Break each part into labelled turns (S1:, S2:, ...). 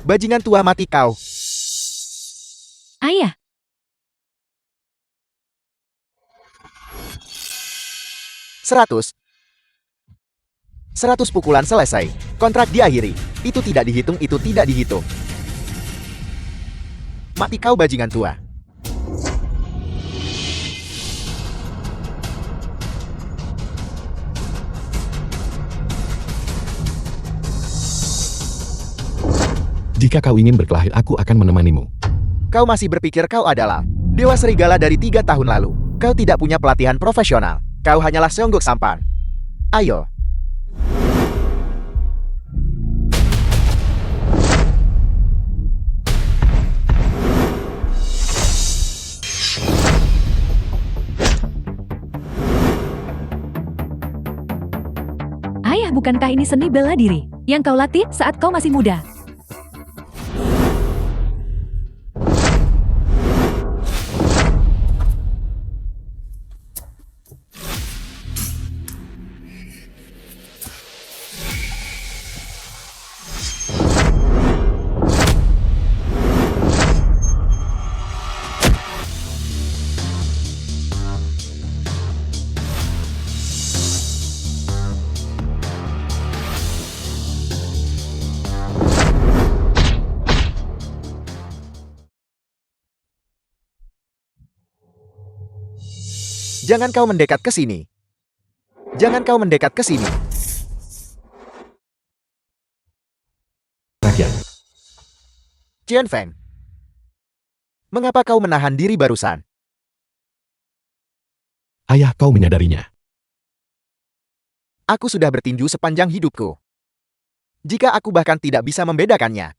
S1: Bajingan tua mati kau.
S2: Ayah,
S1: 100 pukulan selesai. Kontrak diakhiri. Itu tidak dihitung, itu tidak dihitung. Mati kau bajingan tua.
S3: Jika kau ingin berkelahi, aku akan menemanimu.
S1: Kau masih berpikir kau adalah Dewa Serigala dari 3 tahun lalu. Kau tidak punya pelatihan profesional. Kau hanyalah seonggok sampan. Ayo.
S2: ayah, bukankah ini seni bela diri yang kau latih saat kau masih muda?
S1: Jangan kau mendekat ke sini. Jangan kau mendekat ke sini.
S3: Rakyat,
S1: Qian Feng. Mengapa kau menahan diri barusan?
S3: ayah, kau menyadarinya.
S1: Aku sudah bertinju sepanjang hidupku. Jika aku bahkan tidak bisa membedakannya,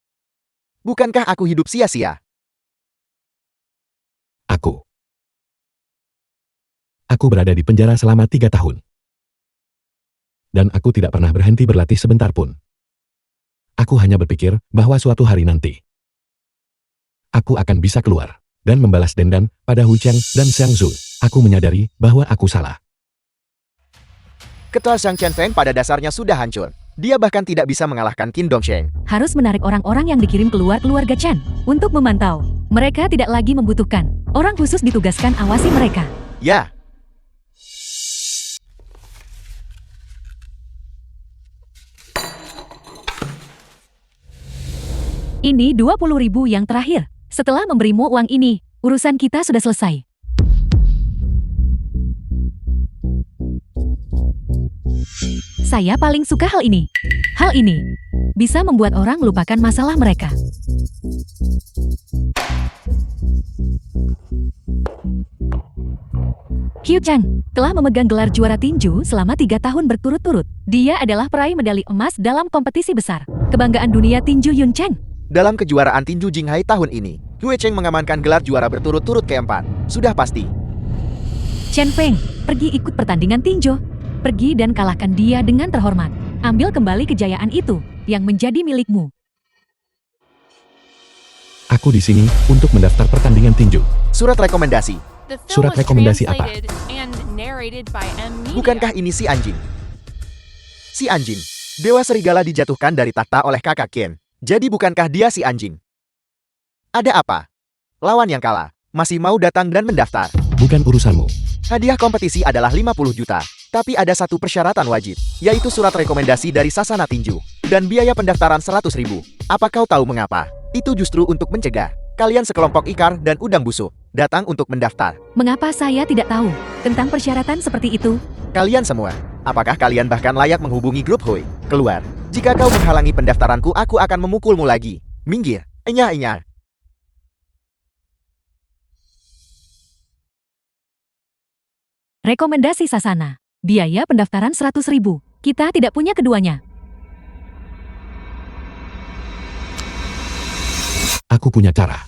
S1: bukankah aku hidup sia-sia?
S3: Aku berada di penjara selama 3 tahun. Dan aku tidak pernah berhenti berlatih sebentar pun. Aku hanya berpikir bahwa suatu hari nanti, aku akan bisa keluar dan membalas dendam pada Hu Cheng dan Xiang Zhu. Aku menyadari bahwa aku salah.
S1: Ketua Shang Qian Feng pada dasarnya sudah hancur. Dia bahkan tidak bisa mengalahkan Qin Dongsheng.
S2: Harus menarik orang-orang yang dikirim keluar keluarga Chen untuk memantau. Mereka tidak lagi membutuhkan orang khusus ditugaskan awasi mereka.
S1: Ya.
S2: Ini 20.000 yang terakhir. Setelah memberimu uang ini, urusan kita sudah selesai. Saya paling suka hal ini. Hal ini bisa membuat orang melupakan masalah mereka. Qiu Chang telah memegang gelar juara tinju selama 3 tahun berturut-turut. Dia adalah peraih medali emas dalam kompetisi besar kebanggaan dunia tinju Yun Cheng.
S1: Dalam kejuaraan tinju Jinghai tahun ini, Hu Cheng mengamankan gelar juara berturut-turut keempat. Sudah pasti.
S2: Chen Feng, pergi ikut pertandingan tinju. Pergi dan kalahkan dia dengan terhormat. Ambil kembali kejayaan itu yang menjadi milikmu.
S3: Aku di sini untuk mendaftar pertandingan tinju.
S1: Surat rekomendasi.
S3: Surat rekomendasi apa?
S1: Bukankah ini si anjing? Si anjing. Dewa Serigala dijatuhkan dari takhta oleh kakak Qian. Jadi bukankah dia si anjing? Ada apa? Lawan yang kalah masih mau datang dan mendaftar.
S3: Bukan urusanmu.
S1: Hadiah kompetisi adalah 50 juta. Tapi ada satu persyaratan wajib, yaitu surat rekomendasi dari Sasana Tinju. Dan biaya pendaftaran 100.000. Apa kau tahu mengapa? Itu justru untuk mencegah kalian sekelompok ikar dan udang busuk datang untuk mendaftar.
S2: Mengapa saya tidak tahu tentang persyaratan seperti itu?
S1: Kalian semua, apakah kalian bahkan layak menghubungi grup Hui? Keluar. Jika kau menghalangi pendaftaranku, aku akan memukulmu lagi. Minggir. Enyah-enyah.
S2: Rekomendasi Sasana. Biaya pendaftaran 100.000. Kita tidak punya keduanya.
S3: Aku punya cara.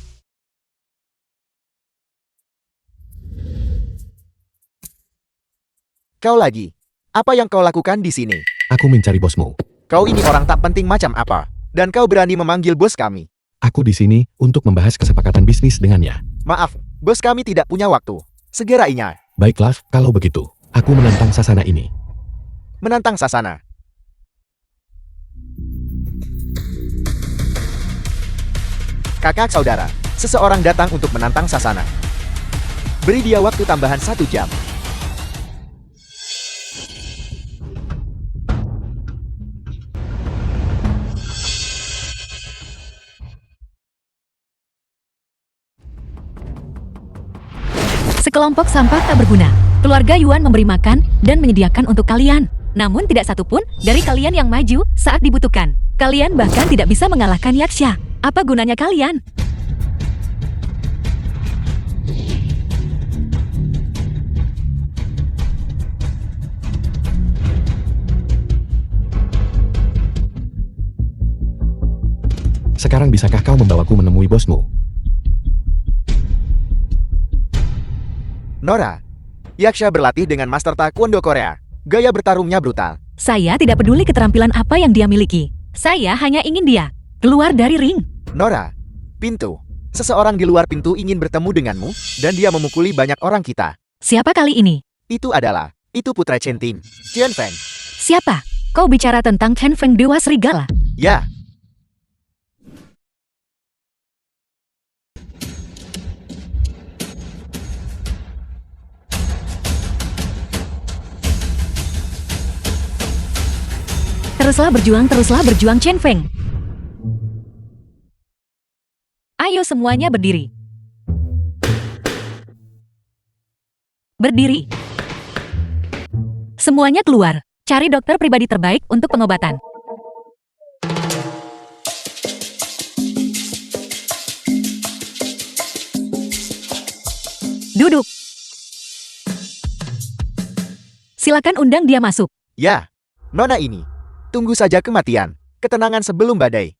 S1: Kau lagi. Apa yang kau lakukan di sini?
S3: Aku mencari bosmu.
S1: Kau ini orang tak penting macam apa? Dan kau berani memanggil bos kami?
S3: Aku di sini untuk membahas kesepakatan bisnis dengannya.
S1: Maaf, bos kami tidak punya waktu. Segera Inya.
S3: Baiklah, kalau begitu, aku menantang Sasana ini.
S1: Menantang Sasana. Kakak saudara, seseorang datang untuk menantang Sasana. Beri dia waktu tambahan 1 jam.
S2: Sekelompok sampah tak berguna. Keluarga Yuan memberi makan dan menyediakan untuk kalian. Namun tidak satupun dari kalian yang maju saat dibutuhkan. Kalian bahkan tidak bisa mengalahkan Yaksha. Apa gunanya kalian?
S3: Sekarang bisakah kau membawaku menemui bosmu?
S1: Nora, Yaksha berlatih dengan Master Taekwondo Korea. Gaya bertarungnya brutal.
S2: Saya tidak peduli keterampilan apa yang dia miliki. Saya hanya ingin dia keluar dari ring.
S1: Nora, pintu. Seseorang di luar pintu ingin bertemu denganmu, dan dia memukuli banyak orang kita.
S2: Siapa kali ini?
S1: Itu putra Chen Ting, Chen Feng.
S2: Siapa? Kau bicara tentang Chen Feng Dewa Serigala?
S1: Ya,
S2: Teruslah berjuang Chen Feng. Ayo semuanya berdiri. Berdiri. Semuanya keluar. Cari dokter pribadi terbaik untuk pengobatan. Duduk. Silakan undang dia masuk.
S1: ya. Nona ini. Tunggu saja kematian. Ketenangan sebelum badai.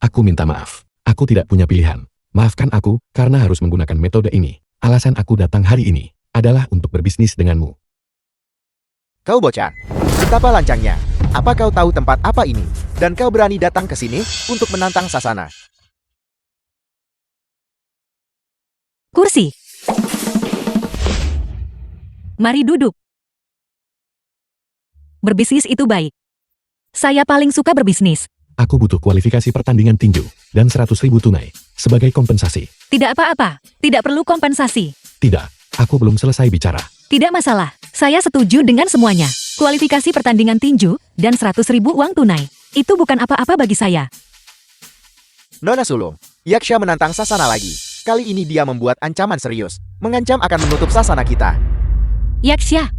S3: Aku minta maaf. Aku tidak punya pilihan. Maafkan aku karena harus menggunakan metode ini. Alasan aku datang hari ini adalah untuk berbisnis denganmu.
S1: Kau bocah. Betapa lancangnya. Apa kau tahu tempat apa ini? Dan kau berani datang ke sini untuk menantang Sasana.
S2: Kursi. Mari duduk. Berbisnis itu baik. Saya paling suka berbisnis.
S3: Aku butuh kualifikasi pertandingan tinju dan 100.000 tunai sebagai kompensasi.
S2: Tidak apa-apa. Tidak perlu kompensasi.
S3: Tidak, aku belum selesai bicara.
S2: Tidak masalah. Saya setuju dengan semuanya. Kualifikasi pertandingan tinju dan 100.000 uang tunai. Itu bukan apa-apa bagi saya.
S1: Nona sulung. Yaksha menantang Sasana lagi. Kali ini dia membuat ancaman serius. Mengancam akan menutup Sasana kita.
S2: Yaksha.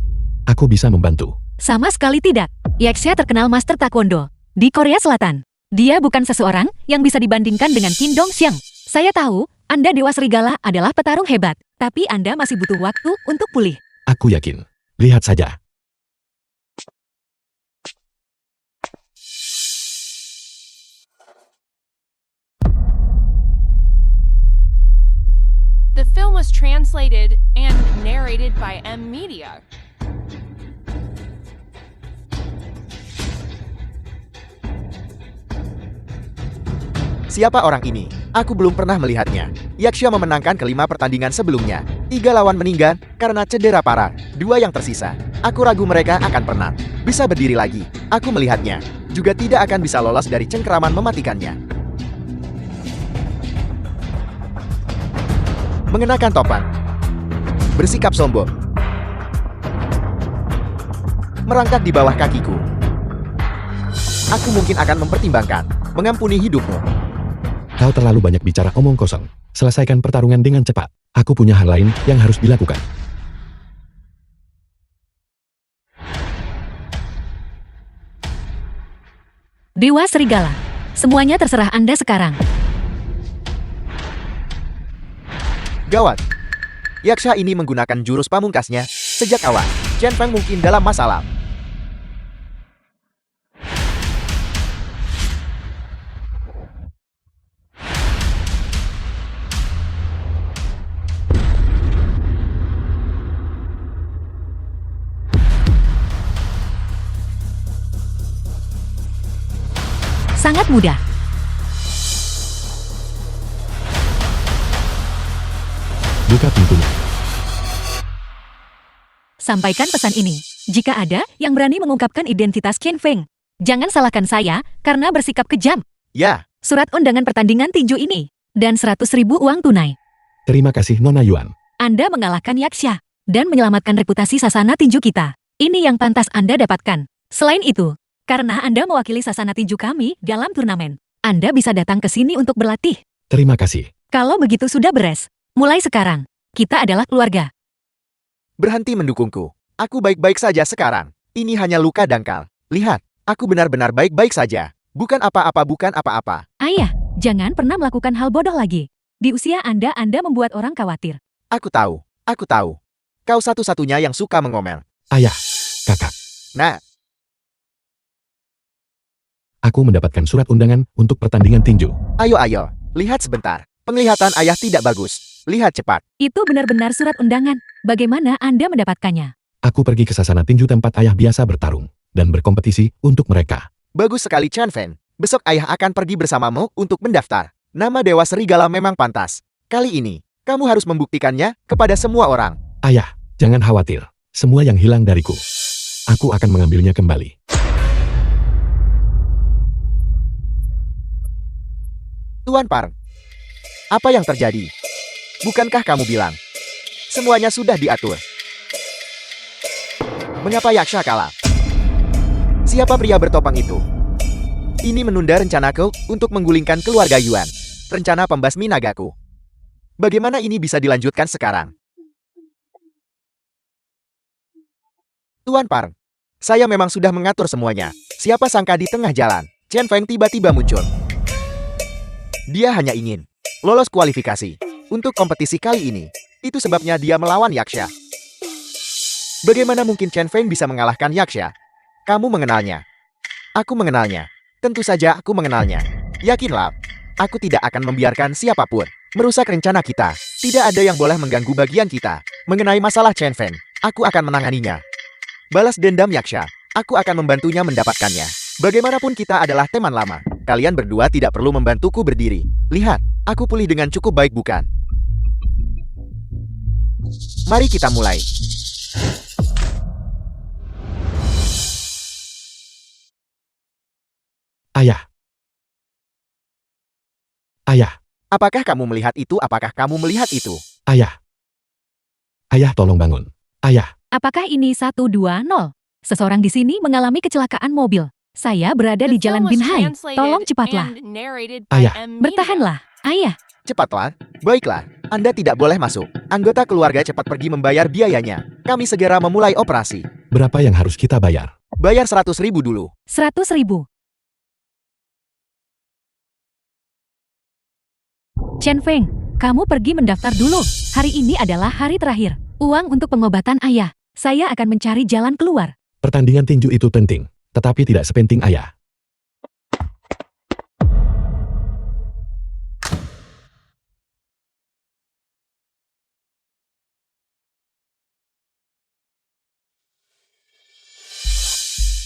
S3: Aku bisa membantu.
S2: Sama sekali tidak. Yaksha terkenal Master Taekwondo di Korea Selatan. Dia bukan seseorang yang bisa dibandingkan dengan Kim Dong Xiang. Saya tahu, Anda Dewa Serigala adalah petarung hebat, tapi Anda masih butuh waktu untuk pulih.
S3: Aku yakin. Lihat saja.
S4: The film was translated and narrated by M Media.
S1: Siapa orang ini? Aku belum pernah melihatnya. Yaksha memenangkan kelima pertandingan sebelumnya. 3 lawan meninggal karena cedera parah. 2 yang tersisa. Aku ragu mereka akan pernah bisa berdiri lagi. Aku melihatnya. Juga tidak akan bisa lolos dari cengkeraman mematikannya. Mengenakan topan. Bersikap sombong. Merangkak di bawah kakiku. Aku mungkin akan mempertimbangkan mengampuni hidupmu.
S3: Kau terlalu banyak bicara omong kosong. Selesaikan pertarungan dengan cepat. Aku punya hal lain yang harus dilakukan.
S2: Dewa Serigala. Semuanya terserah Anda sekarang.
S1: Gawat. Yaksha ini menggunakan jurus pamungkasnya. Sejak awal, Chen Feng mungkin dalam masalah.
S2: Sangat mudah.
S3: Buka pintunya.
S2: Sampaikan pesan ini. Jika ada yang berani mengungkapkan identitas Chen Feng, jangan salahkan saya karena bersikap kejam.
S1: Ya,
S2: surat undangan pertandingan tinju ini, dan 100.000 uang tunai.
S3: Terima kasih Nona Yuan.
S2: Anda mengalahkan Yaksha, dan menyelamatkan reputasi Sasana Tinju kita. Ini yang pantas Anda dapatkan. Selain itu, karena Anda mewakili Sasana Tinju kami dalam turnamen, Anda bisa datang ke sini untuk berlatih.
S3: Terima kasih.
S2: Kalau begitu sudah beres. Mulai sekarang, kita adalah keluarga.
S1: Berhenti mendukungku. Aku baik-baik saja sekarang. Ini hanya luka dangkal. Lihat, aku benar-benar baik-baik saja. Bukan apa-apa, bukan apa-apa.
S2: Ayah, jangan pernah melakukan hal bodoh lagi. Di usia Anda membuat orang khawatir.
S1: Aku tahu, aku tahu. Kau satu-satunya yang suka mengomel.
S3: Ayah, kakak,
S1: Nah,
S3: aku mendapatkan surat undangan untuk pertandingan tinju.
S1: ayo, lihat sebentar. Penglihatan ayah tidak bagus. Lihat cepat.
S2: Itu benar-benar surat undangan. Bagaimana Anda mendapatkannya?
S3: Aku pergi ke Sasana Tinju tempat ayah biasa bertarung dan berkompetisi untuk mereka.
S1: Bagus sekali Chen Fen. Besok ayah akan pergi bersamamu untuk mendaftar. Nama Dewa Serigala memang pantas. Kali ini, kamu harus membuktikannya kepada semua orang.
S3: Ayah, jangan khawatir. Semua yang hilang dariku, aku akan mengambilnya kembali.
S1: Tuan Park, apa yang terjadi? Bukankah kamu bilang semuanya sudah diatur? Mengapa Yaksha kalah? Siapa pria bertopeng itu? Ini menunda rencanaku untuk menggulingkan keluarga Yuan. Rencana pembasmi nagaku. Bagaimana ini bisa dilanjutkan sekarang? Tuan Park, saya memang sudah mengatur semuanya. Siapa sangka di tengah jalan, Chen Feng tiba-tiba muncul. Dia hanya ingin lolos kualifikasi untuk kompetisi kali ini. Itu sebabnya dia melawan Yaksha. Bagaimana mungkin Chen Feng bisa mengalahkan Yaksha? Kamu mengenalnya. Aku mengenalnya. Tentu saja aku mengenalnya. Yakinlah, aku tidak akan membiarkan siapapun merusak rencana kita. Tidak ada yang boleh mengganggu bagian kita. Mengenai masalah Chen Feng, aku akan menanganinya. Balas dendam Yaksha, aku akan membantunya mendapatkannya. Bagaimanapun kita adalah teman lama. Kalian berdua tidak perlu membantuku berdiri. Lihat, aku pulih dengan cukup baik bukan? Mari kita mulai.
S3: Ayah. Ayah.
S1: Apakah kamu melihat itu? Apakah kamu melihat itu?
S3: Ayah. Ayah, tolong bangun. Ayah.
S2: Apakah ini 120? Seseorang di sini mengalami kecelakaan mobil. Saya berada di
S4: The
S2: Jalan
S4: film was
S2: Binhai.
S4: translated
S2: Tolong cepatlah.
S4: and narrated by
S3: Ayah.
S4: M. Media.
S2: Bertahanlah, ayah.
S1: Cepatlah. Baiklah, Anda tidak boleh masuk. Anggota keluarga cepat pergi membayar biayanya. Kami segera memulai operasi.
S3: Berapa yang harus kita bayar?
S1: Bayar 100.000 dulu.
S2: 100.000. Chen Feng, kamu pergi mendaftar dulu. Hari ini adalah hari terakhir. Uang untuk pengobatan ayah. Saya akan mencari jalan keluar.
S3: Pertandingan tinju itu penting, tetapi tidak sepenting ayah.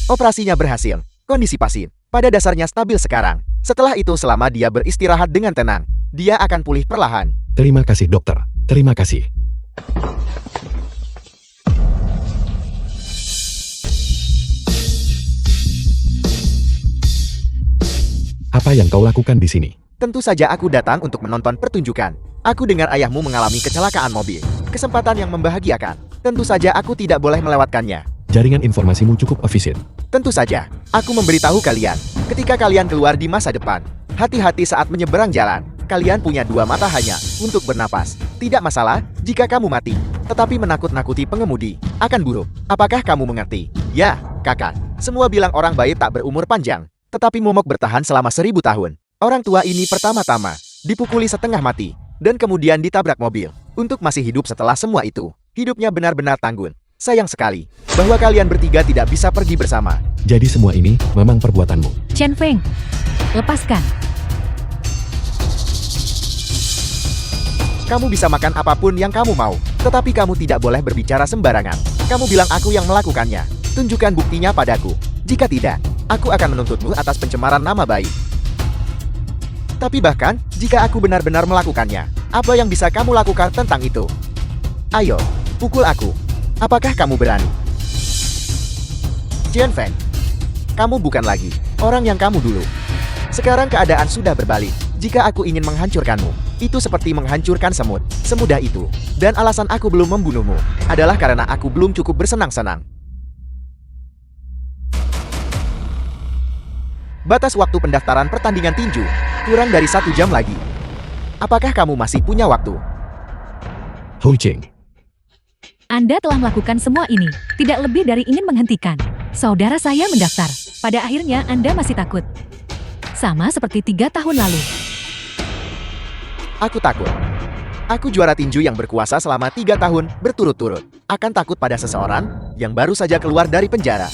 S1: Operasinya berhasil. Kondisi pasien pada dasarnya stabil sekarang. Setelah itu selama dia beristirahat dengan tenang, dia akan pulih perlahan.
S3: Terima kasih dokter. Terima kasih. Apa yang kau lakukan di sini?
S1: Tentu saja aku datang untuk menonton pertunjukan. Aku dengar ayahmu mengalami kecelakaan mobil. Kesempatan yang membahagiakan. Tentu saja aku tidak boleh melewatkannya.
S3: Jaringan informasimu cukup efisien.
S1: Tentu saja, aku memberitahu kalian. Ketika kalian keluar di masa depan, hati-hati saat menyeberang jalan. Kalian punya dua mata hanya untuk bernapas. Tidak masalah jika kamu mati. Tetapi menakut-nakuti pengemudi akan buruk. Apakah kamu mengerti? Ya, kakak. Semua bilang orang baik tak berumur panjang. Tetapi momok bertahan selama 1000 tahun. Orang tua ini pertama-tama dipukuli setengah mati. Dan kemudian ditabrak mobil. Untuk masih hidup setelah semua itu. Hidupnya benar-benar tanggun. Sayang sekali bahwa kalian bertiga tidak bisa pergi bersama.
S3: Jadi semua ini memang perbuatanmu.
S2: Chen Feng, lepaskan.
S1: Kamu bisa makan apapun yang kamu mau, tetapi kamu tidak boleh berbicara sembarangan. Kamu bilang aku yang melakukannya. Tunjukkan buktinya padaku. Jika tidak, aku akan menuntutmu atas pencemaran nama baik. Tapi bahkan, jika aku benar-benar melakukannya, apa yang bisa kamu lakukan tentang itu? Ayo, pukul aku. Apakah kamu berani? Jian Feng, kamu bukan lagi orang yang kamu dulu. Sekarang keadaan sudah berbalik. Jika aku ingin menghancurkanmu, itu seperti menghancurkan semut. Semudah itu. Dan alasan aku belum membunuhmu adalah karena aku belum cukup bersenang-senang. Batas waktu pendaftaran pertandingan tinju kurang dari 1 jam lagi. Apakah kamu masih punya waktu?
S3: Hui Ching,
S2: Anda telah melakukan semua ini, tidak lebih dari ingin menghentikan. Saudara saya mendaftar. Pada akhirnya Anda masih takut. Sama seperti 3 tahun lalu.
S1: Aku takut. Aku juara tinju yang berkuasa selama 3 tahun berturut-turut. Akan takut pada seseorang yang baru saja keluar dari penjara.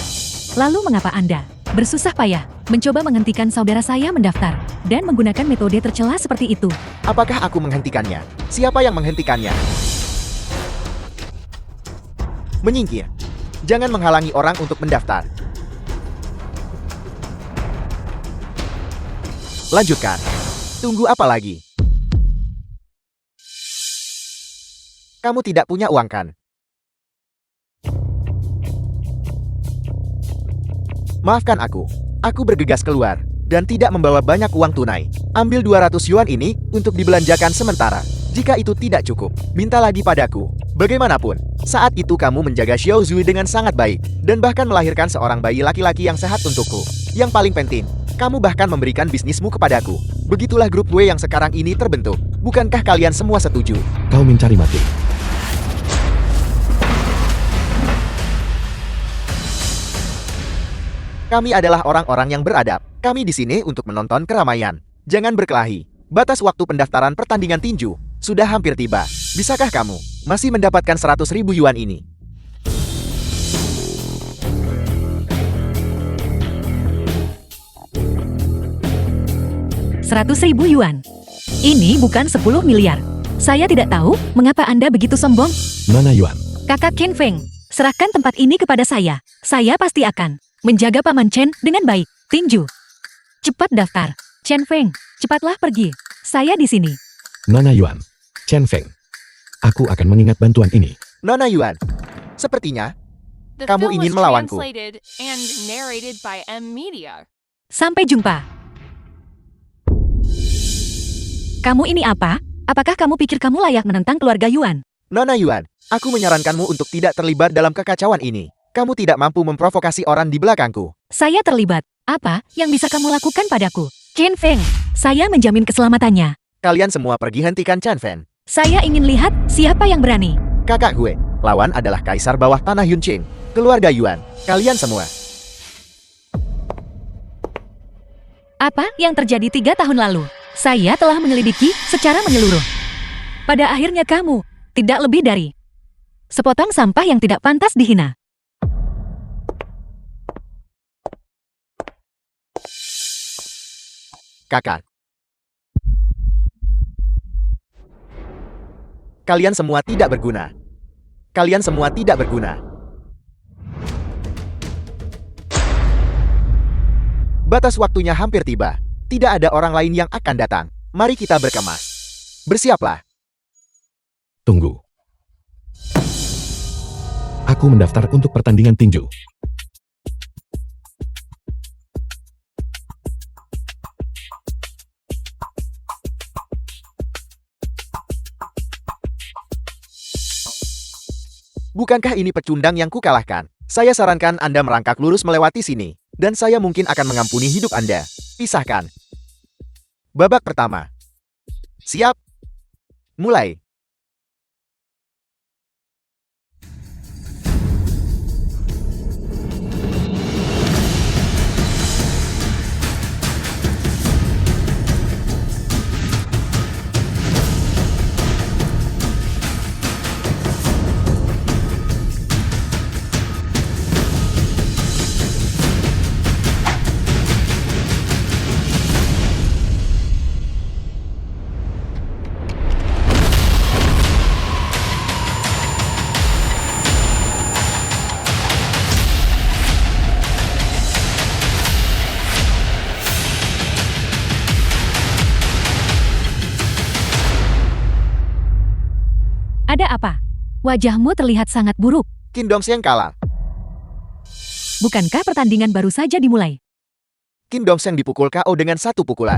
S2: Lalu mengapa Anda bersusah payah mencoba menghentikan saudara saya mendaftar dan menggunakan metode tercela seperti itu?
S1: Apakah aku menghentikannya? Siapa yang menghentikannya? Menyingkir. Jangan menghalangi orang untuk mendaftar. Lanjutkan. Tunggu apa lagi? Kamu tidak punya uang kan? Maafkan aku. Aku bergegas keluar dan tidak membawa banyak uang tunai. Ambil 200 yuan ini untuk dibelanjakan sementara. Jika itu tidak cukup, minta lagi padaku. Bagaimanapun, saat itu kamu menjaga Xiao Zui dengan sangat baik dan bahkan melahirkan seorang bayi laki-laki yang sehat untukku. Yang paling penting, kamu bahkan memberikan bisnismu kepadaku. Begitulah grup W yang sekarang ini terbentuk. Bukankah kalian semua setuju?
S3: kau mencari mati.
S1: Kami adalah orang-orang yang beradab. Kami di sini untuk menonton keramaian. Jangan berkelahi. Batas waktu pendaftaran pertandingan tinju sudah hampir tiba. Bisakah kamu masih mendapatkan 100.000 yuan ini?
S2: Rp100.000. Ini bukan 10 miliar. Saya tidak tahu mengapa Anda begitu sombong.
S3: Nona Yuan,
S2: Kakak Chen Feng, serahkan tempat ini kepada saya. Saya pasti akan menjaga Paman Chen dengan baik. Tinju. Cepat daftar. Chen Feng, cepatlah pergi. Saya di sini.
S3: Nona Yuan, Chen Feng. Aku akan mengingat bantuan ini.
S1: Nona Yuan, sepertinya
S4: The
S1: Kamu
S4: film
S1: ingin
S4: was
S1: melawanku.
S4: translated and narrated by M Media.
S2: Sampai jumpa. Kamu ini apa? Apakah kamu pikir kamu layak menentang keluarga Yuan?
S1: Nona Yuan, aku menyarankanmu untuk tidak terlibat dalam kekacauan ini. Kamu tidak mampu memprovokasi orang di belakangku.
S2: Saya terlibat. Apa yang bisa kamu lakukan padaku? Chen Feng, saya menjamin keselamatannya.
S1: Kalian semua pergi hentikan Chen Fen.
S2: Saya ingin lihat siapa yang berani.
S1: Kakak gue, lawan adalah kaisar bawah tanah Yun Qing. Keluarga Yuan, kalian semua.
S2: Apa yang terjadi 3 tahun lalu? Saya telah menyelidiki secara menyeluruh. Pada akhirnya kamu tidak lebih dari sepotong sampah yang tidak pantas dihina.
S1: Kakak. Kalian semua tidak berguna. Kalian semua tidak berguna. Batas waktunya hampir tiba. Tidak ada orang lain yang akan datang. Mari kita berkemas. Bersiaplah.
S3: Tunggu. Aku mendaftar untuk pertandingan tinju.
S1: Bukankah ini pecundang yang kukalahkan? Saya sarankan Anda merangkak lurus melewati sini, dan saya mungkin akan mengampuni hidup Anda. Pisahkan. Babak pertama. Siap? Mulai.
S2: Ada apa? Wajahmu terlihat sangat buruk.
S1: Kim Dong Siang kalah.
S2: Bukankah pertandingan baru saja dimulai?
S1: Kim Dong-seng dipukul KO dengan satu pukulan.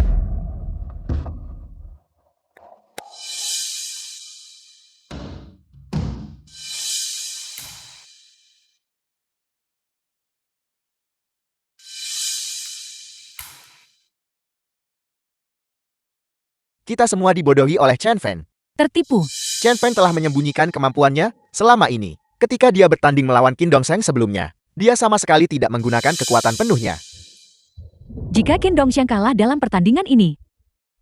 S1: Kita semua dibodohi oleh Chen Fan.
S2: Tertipu.
S1: Chen Fan telah menyembunyikan kemampuannya selama ini. Ketika dia bertanding melawan Kim Dong-seng sebelumnya, dia sama sekali tidak menggunakan kekuatan penuhnya.
S2: Jika Kim Dong-seng kalah dalam pertandingan ini,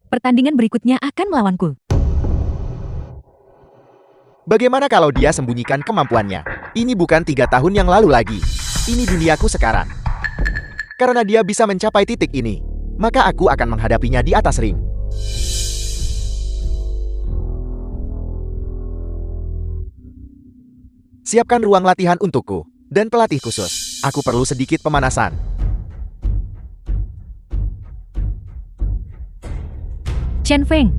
S2: pertandingan berikutnya akan melawanku.
S1: Bagaimana kalau dia sembunyikan kemampuannya? Ini bukan 3 tahun yang lalu lagi. Ini duniaku sekarang. Karena dia bisa mencapai titik ini, maka aku akan menghadapinya di atas ring. Siapkan ruang latihan untukku, dan pelatih khusus. Aku perlu sedikit pemanasan.
S2: Chen Feng,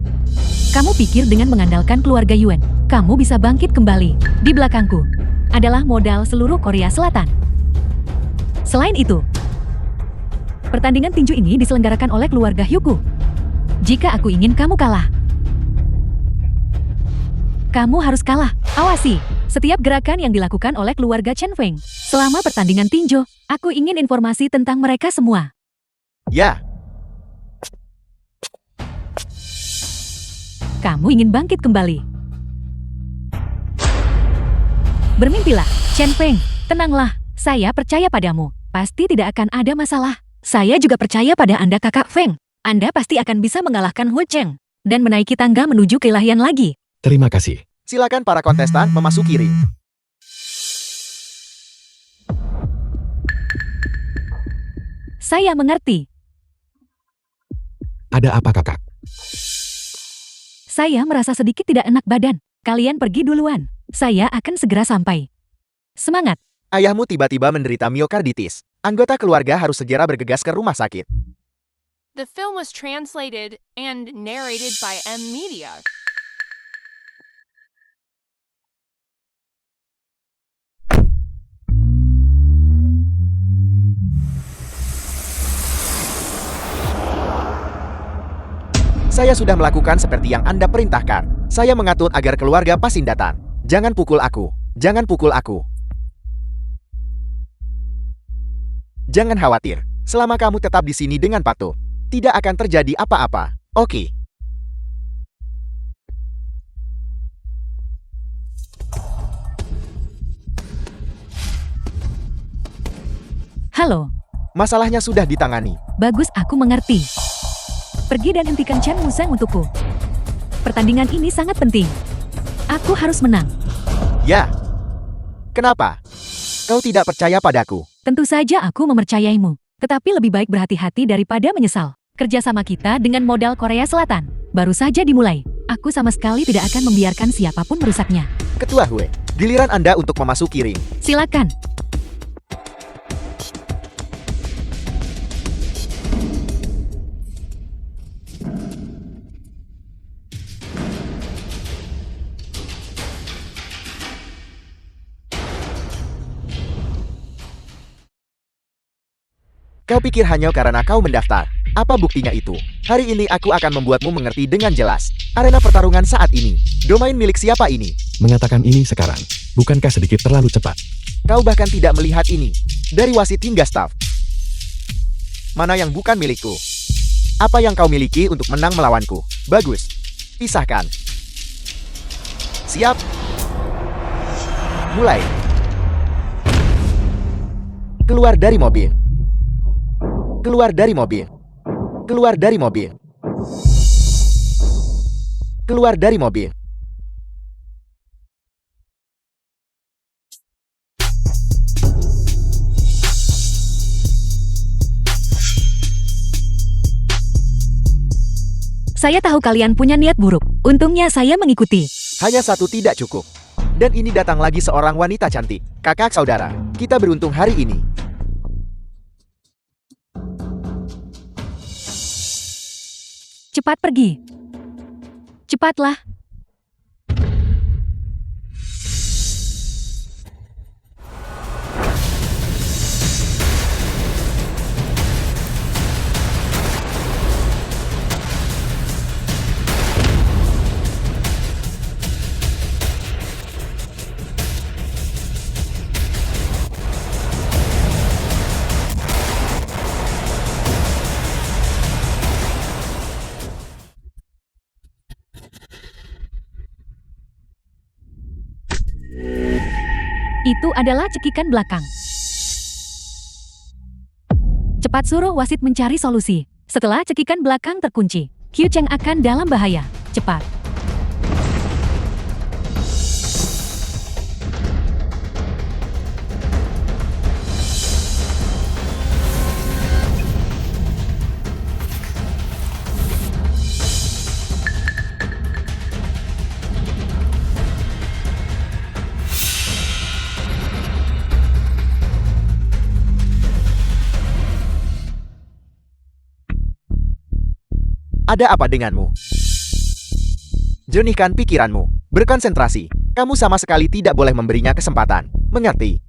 S2: kamu pikir dengan mengandalkan keluarga Yuan, kamu bisa bangkit kembali? Di belakangku adalah modal seluruh Korea Selatan. Selain itu, pertandingan tinju ini diselenggarakan oleh keluarga Hyugu. Jika aku ingin kamu kalah, kamu harus kalah. Awasi setiap gerakan yang dilakukan oleh keluarga Chen Feng. Selama pertandingan tinju, aku ingin informasi tentang mereka semua.
S1: Ya,
S2: Kamu ingin bangkit kembali. Bermimpilah, Chen Feng. Tenanglah, saya percaya padamu. Pasti tidak akan ada masalah. Saya juga percaya pada Anda, Kakak Feng. Anda pasti akan bisa mengalahkan Hu Cheng dan menaiki tangga menuju keilahian lagi.
S3: Terima kasih.
S1: silakan para kontestan memasuki ring.
S2: Saya mengerti.
S3: Ada apa, Kakak?
S2: Saya merasa sedikit tidak enak badan. Kalian pergi duluan. Saya akan segera sampai. Semangat.
S1: Ayahmu tiba-tiba menderita miokarditis. Anggota keluarga harus segera bergegas ke rumah sakit.
S4: The film was translated and narrated by M Media.
S1: Saya sudah melakukan seperti yang Anda perintahkan. Saya mengatur agar keluarga Pasindatan. Jangan pukul aku. Jangan pukul aku. Jangan khawatir. Selama kamu tetap di sini dengan patuh, tidak akan terjadi apa-apa. Oke.
S2: Halo.
S1: Masalahnya sudah ditangani.
S2: Bagus, aku mengerti. Pergi dan hentikan Chen Wuzhang untukku. Pertandingan ini sangat penting. Aku harus menang.
S1: Ya. Kenapa? Kau tidak percaya padaku?
S2: Tentu saja aku mempercayaimu. Tetapi lebih baik berhati-hati daripada menyesal. Kerjasama kita dengan modal Korea Selatan baru saja dimulai. Aku sama sekali tidak akan membiarkan siapapun merusaknya.
S1: Ketua Hue, giliran Anda untuk memasuki ring.
S2: Silakan.
S1: Kau pikir hanya karena kau mendaftar? Apa buktinya itu? Hari ini aku akan membuatmu mengerti dengan jelas. Arena pertarungan saat ini. Domain milik siapa ini?
S3: Mengatakan ini sekarang, bukankah sedikit terlalu cepat?
S1: Kau bahkan tidak melihat ini. Dari wasit hingga staf. Mana yang bukan milikku? Apa yang kau miliki untuk menang melawanku? Bagus. Pisahkan. Siap. Mulai. Keluar dari mobil. Keluar dari mobil. Keluar dari mobil. Keluar dari mobil.
S2: Saya tahu kalian punya niat buruk. Untungnya saya mengikuti.
S1: Hanya satu tidak cukup. Dan ini datang lagi seorang wanita cantik. Kakak saudara, kita beruntung hari ini.
S2: Cepat pergi. Cepatlah. Itu adalah cekikan belakang. Cepat suruh wasit mencari solusi. Setelah cekikan belakang terkunci, Qiu Cheng akan dalam bahaya. Cepat.
S1: Ada apa denganmu? Jernihkan pikiranmu. Berkonsentrasi. Kamu sama sekali tidak boleh memberinya kesempatan. Mengerti?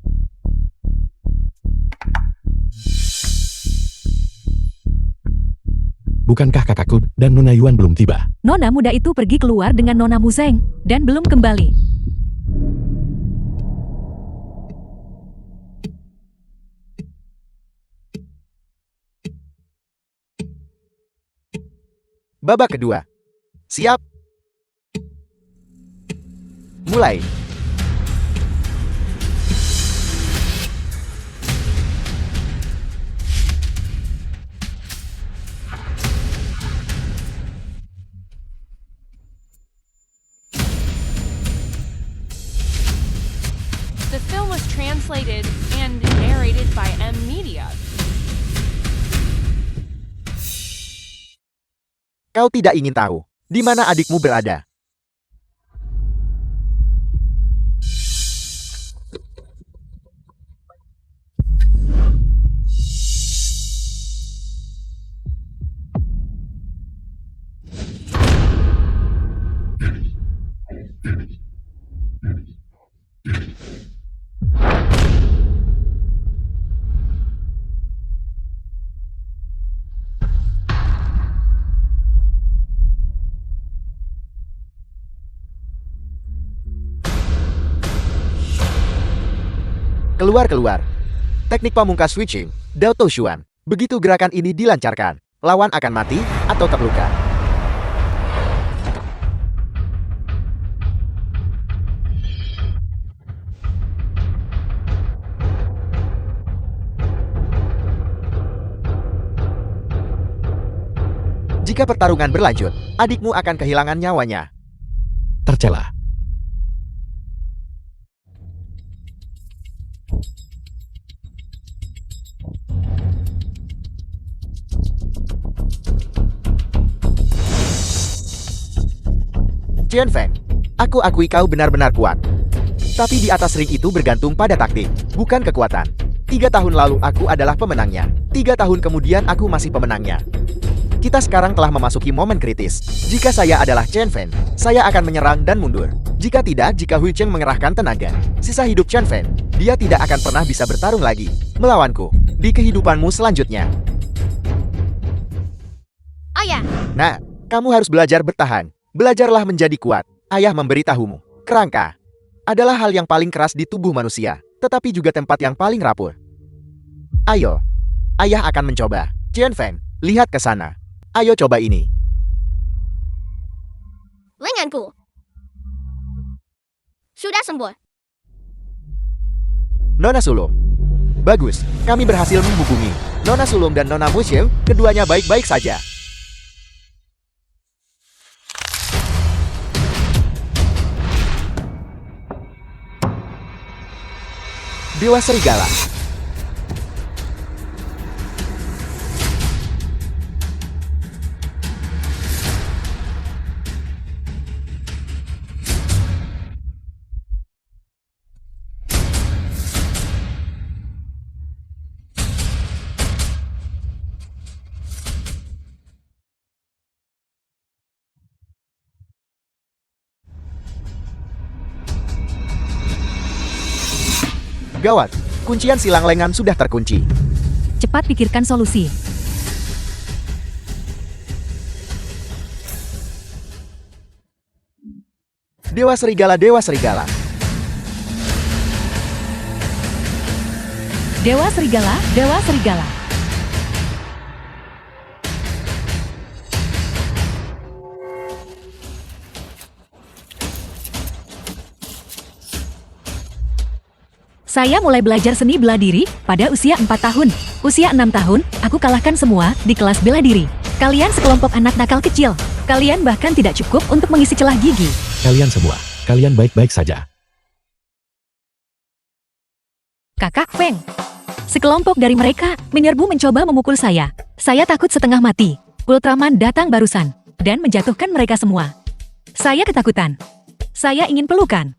S3: Bukankah kakakku dan Nona Yuan belum tiba?
S2: Nona muda itu pergi keluar dengan Nona Mu Zeng dan belum kembali.
S1: Babak kedua. Siap? Mulai.
S4: The film was translated and narrated by M Media.
S1: Kau tidak ingin tahu di mana adikmu berada. Keluar. Teknik pamungkas switching, Dao Tou Xuan. Begitu gerakan ini dilancarkan, lawan akan mati atau terluka. Jika pertarungan berlanjut, adikmu akan kehilangan nyawanya.
S3: Tercela.
S1: Chen Feng, aku akui kau benar-benar kuat. Tapi di atas ring itu bergantung pada taktik, bukan kekuatan. 3 tahun lalu aku adalah pemenangnya. 3 tahun kemudian aku masih pemenangnya. Kita sekarang telah memasuki momen kritis. Jika saya adalah Chen Feng, saya akan menyerang dan mundur. Jika tidak, jika Hui Cheng mengerahkan tenaga, sisa hidup Chen Feng, dia tidak akan pernah bisa bertarung lagi melawanku di kehidupanmu selanjutnya.
S5: Ayah,
S1: Nah, kamu harus belajar bertahan. Belajarlah menjadi kuat. Ayah memberitahumu. Kerangka adalah hal yang paling keras di tubuh manusia, tetapi juga tempat yang paling rapuh. Ayo, ayah akan mencoba. Chen Feng, lihat ke sana. Ayo coba ini.
S5: lenganku sudah sembuh.
S1: Nona Sulung. Bagus, kami berhasil menghubungi Nona Sulung dan Nona Mushil. Keduanya baik-baik saja. Dewa Serigala. Gawat, kuncian silang lengan sudah terkunci.
S2: Cepat pikirkan solusi.
S1: Dewa Serigala, Dewa Serigala.
S2: Dewa Serigala, Dewa Serigala. Saya mulai belajar seni bela diri pada usia 4 tahun. Usia 6 tahun, aku kalahkan semua di kelas bela diri. Kalian sekelompok anak nakal kecil. Kalian bahkan tidak cukup untuk mengisi celah gigi.
S3: Kalian semua, kalian baik-baik saja.
S2: Kakak Feng. Sekelompok dari mereka menyerbu mencoba memukul saya. Saya takut setengah mati. Ultraman datang barusan dan menjatuhkan mereka semua. Saya ketakutan. Saya ingin pelukan.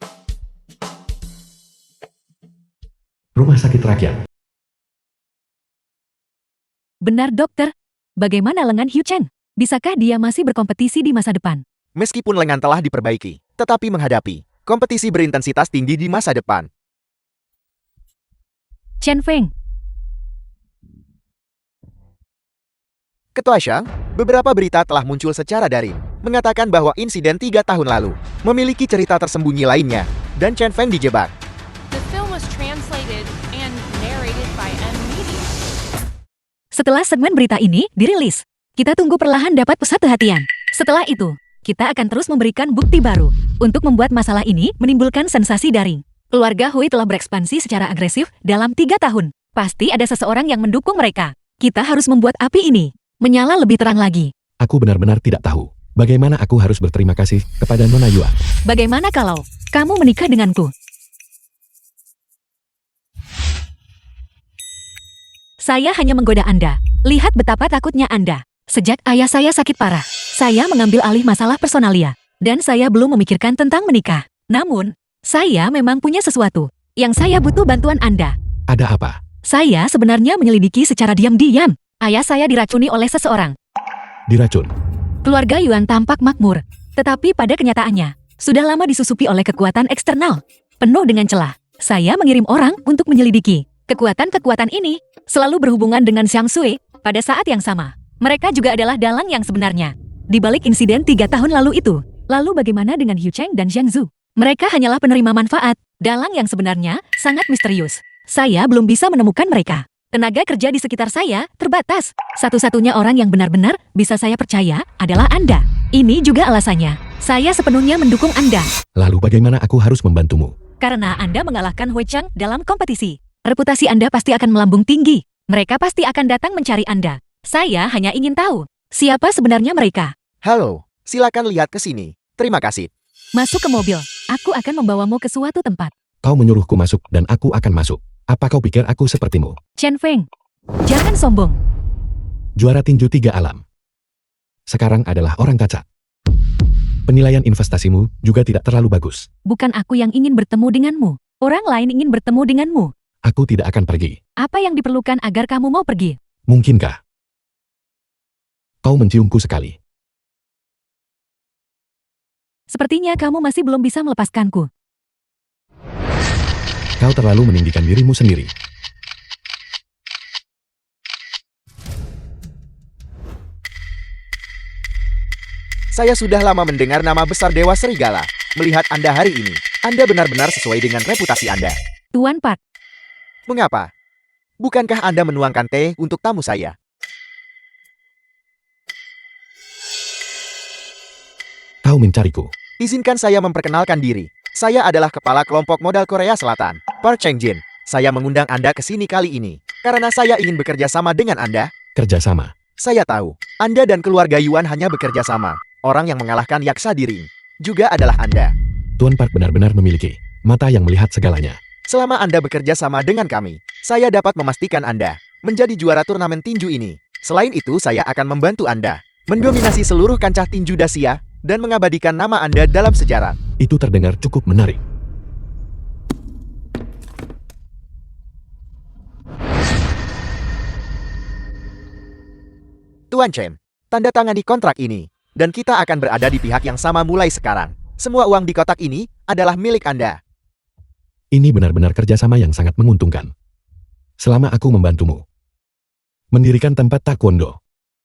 S3: Rumah sakit rakyat.
S2: Benar dokter. Bagaimana lengan Hugh Chen? Bisakah dia masih berkompetisi di masa depan?
S1: Meskipun lengan telah diperbaiki, tetapi menghadapi kompetisi berintensitas tinggi di masa depan.
S2: Chen Feng.
S1: Ketua Shang, beberapa berita telah muncul secara daring, mengatakan bahwa insiden 3 tahun lalu memiliki cerita tersembunyi lainnya, dan Chen Feng dijebak.
S4: The film was translated and narrated by M Media.
S2: Setelah segmen berita ini dirilis, kita tunggu perlahan dapat pusat perhatian. Setelah itu, kita akan terus memberikan bukti baru untuk membuat masalah ini menimbulkan sensasi daring. Keluarga Hui telah berekspansi secara agresif dalam 3 tahun. Pasti ada seseorang yang mendukung mereka. Kita harus membuat api ini menyala lebih terang lagi.
S3: Aku benar-benar tidak tahu bagaimana aku harus berterima kasih kepada Nona Yuan.
S2: Bagaimana kalau kamu menikah denganku? Saya hanya menggoda Anda. Lihat betapa takutnya Anda. Sejak ayah saya sakit parah, saya mengambil alih masalah personalia. Dan saya belum memikirkan tentang menikah. Namun, saya memang punya sesuatu yang saya butuh bantuan Anda.
S3: Ada apa?
S2: Saya sebenarnya menyelidiki secara diam-diam. Ayah saya diracuni oleh seseorang.
S3: Diracun.
S2: Keluarga Yuan tampak makmur. Tetapi pada kenyataannya, sudah lama disusupi oleh kekuatan eksternal. Penuh dengan celah. Saya mengirim orang untuk menyelidiki. Kekuatan-kekuatan ini selalu berhubungan dengan Xiang Sui pada saat yang sama. Mereka juga adalah dalang yang sebenarnya. Di balik insiden 3 tahun lalu itu, lalu bagaimana dengan Hu Cheng dan Zhang Zhu? Mereka hanyalah penerima manfaat. Dalang yang sebenarnya sangat misterius. Saya belum bisa menemukan mereka. Tenaga kerja di sekitar saya terbatas. Satu-satunya orang yang benar-benar bisa saya percaya adalah Anda. Ini juga alasannya. Saya sepenuhnya mendukung Anda.
S3: Lalu bagaimana aku harus membantumu?
S2: Karena Anda mengalahkan Hui Cheng dalam kompetisi. Reputasi Anda pasti akan melambung tinggi. Mereka pasti akan datang mencari Anda. Saya hanya ingin tahu, siapa sebenarnya mereka?
S1: Halo, silakan lihat ke sini. Terima kasih.
S2: Masuk ke mobil. Aku akan membawamu ke suatu tempat.
S3: Kau menyuruhku masuk dan aku akan masuk. Apa kau pikir aku sepertimu?
S2: Chen Feng, jangan sombong.
S3: Juara tinju 3 alam. Sekarang adalah orang kaca. Penilaian investasimu juga tidak terlalu bagus.
S2: Bukan aku yang ingin bertemu denganmu. Orang lain ingin bertemu denganmu.
S3: Aku tidak akan pergi.
S2: Apa yang diperlukan agar kamu mau pergi?
S3: Mungkinkah? Kau menciumku sekali.
S2: Sepertinya kamu masih belum bisa melepaskanku.
S3: Kau terlalu meninggikan dirimu sendiri.
S1: Saya sudah lama mendengar nama besar Dewa Serigala. Melihat Anda hari ini, Anda benar-benar sesuai dengan reputasi Anda.
S2: Tuan Park,
S1: Mengapa? Bukankah Anda menuangkan teh untuk tamu saya?
S3: Kau mencariku.
S1: Izinkan saya memperkenalkan diri. Saya adalah kepala kelompok modal Korea Selatan, Park Cheng-jin. Saya mengundang Anda ke sini kali ini karena saya ingin bekerja sama dengan Anda.
S3: Kerjasama.
S1: Saya tahu, Anda dan keluarga Yuan hanya bekerja sama. Orang yang mengalahkan Yaksa di ring juga adalah Anda.
S3: Tuan Park benar-benar memiliki mata yang melihat segalanya.
S1: Selama Anda bekerja sama dengan kami, saya dapat memastikan Anda menjadi juara turnamen tinju ini. Selain itu, saya akan membantu Anda mendominasi seluruh kancah tinju Dasia dan mengabadikan nama Anda dalam sejarah.
S3: Itu terdengar cukup menarik.
S1: Tuan Chen, tanda tangani kontrak ini, dan kita akan berada di pihak yang sama mulai sekarang. Semua uang di kotak ini adalah milik Anda.
S3: Ini benar-benar kerjasama yang sangat menguntungkan. Selama aku membantumu mendirikan tempat taekwondo,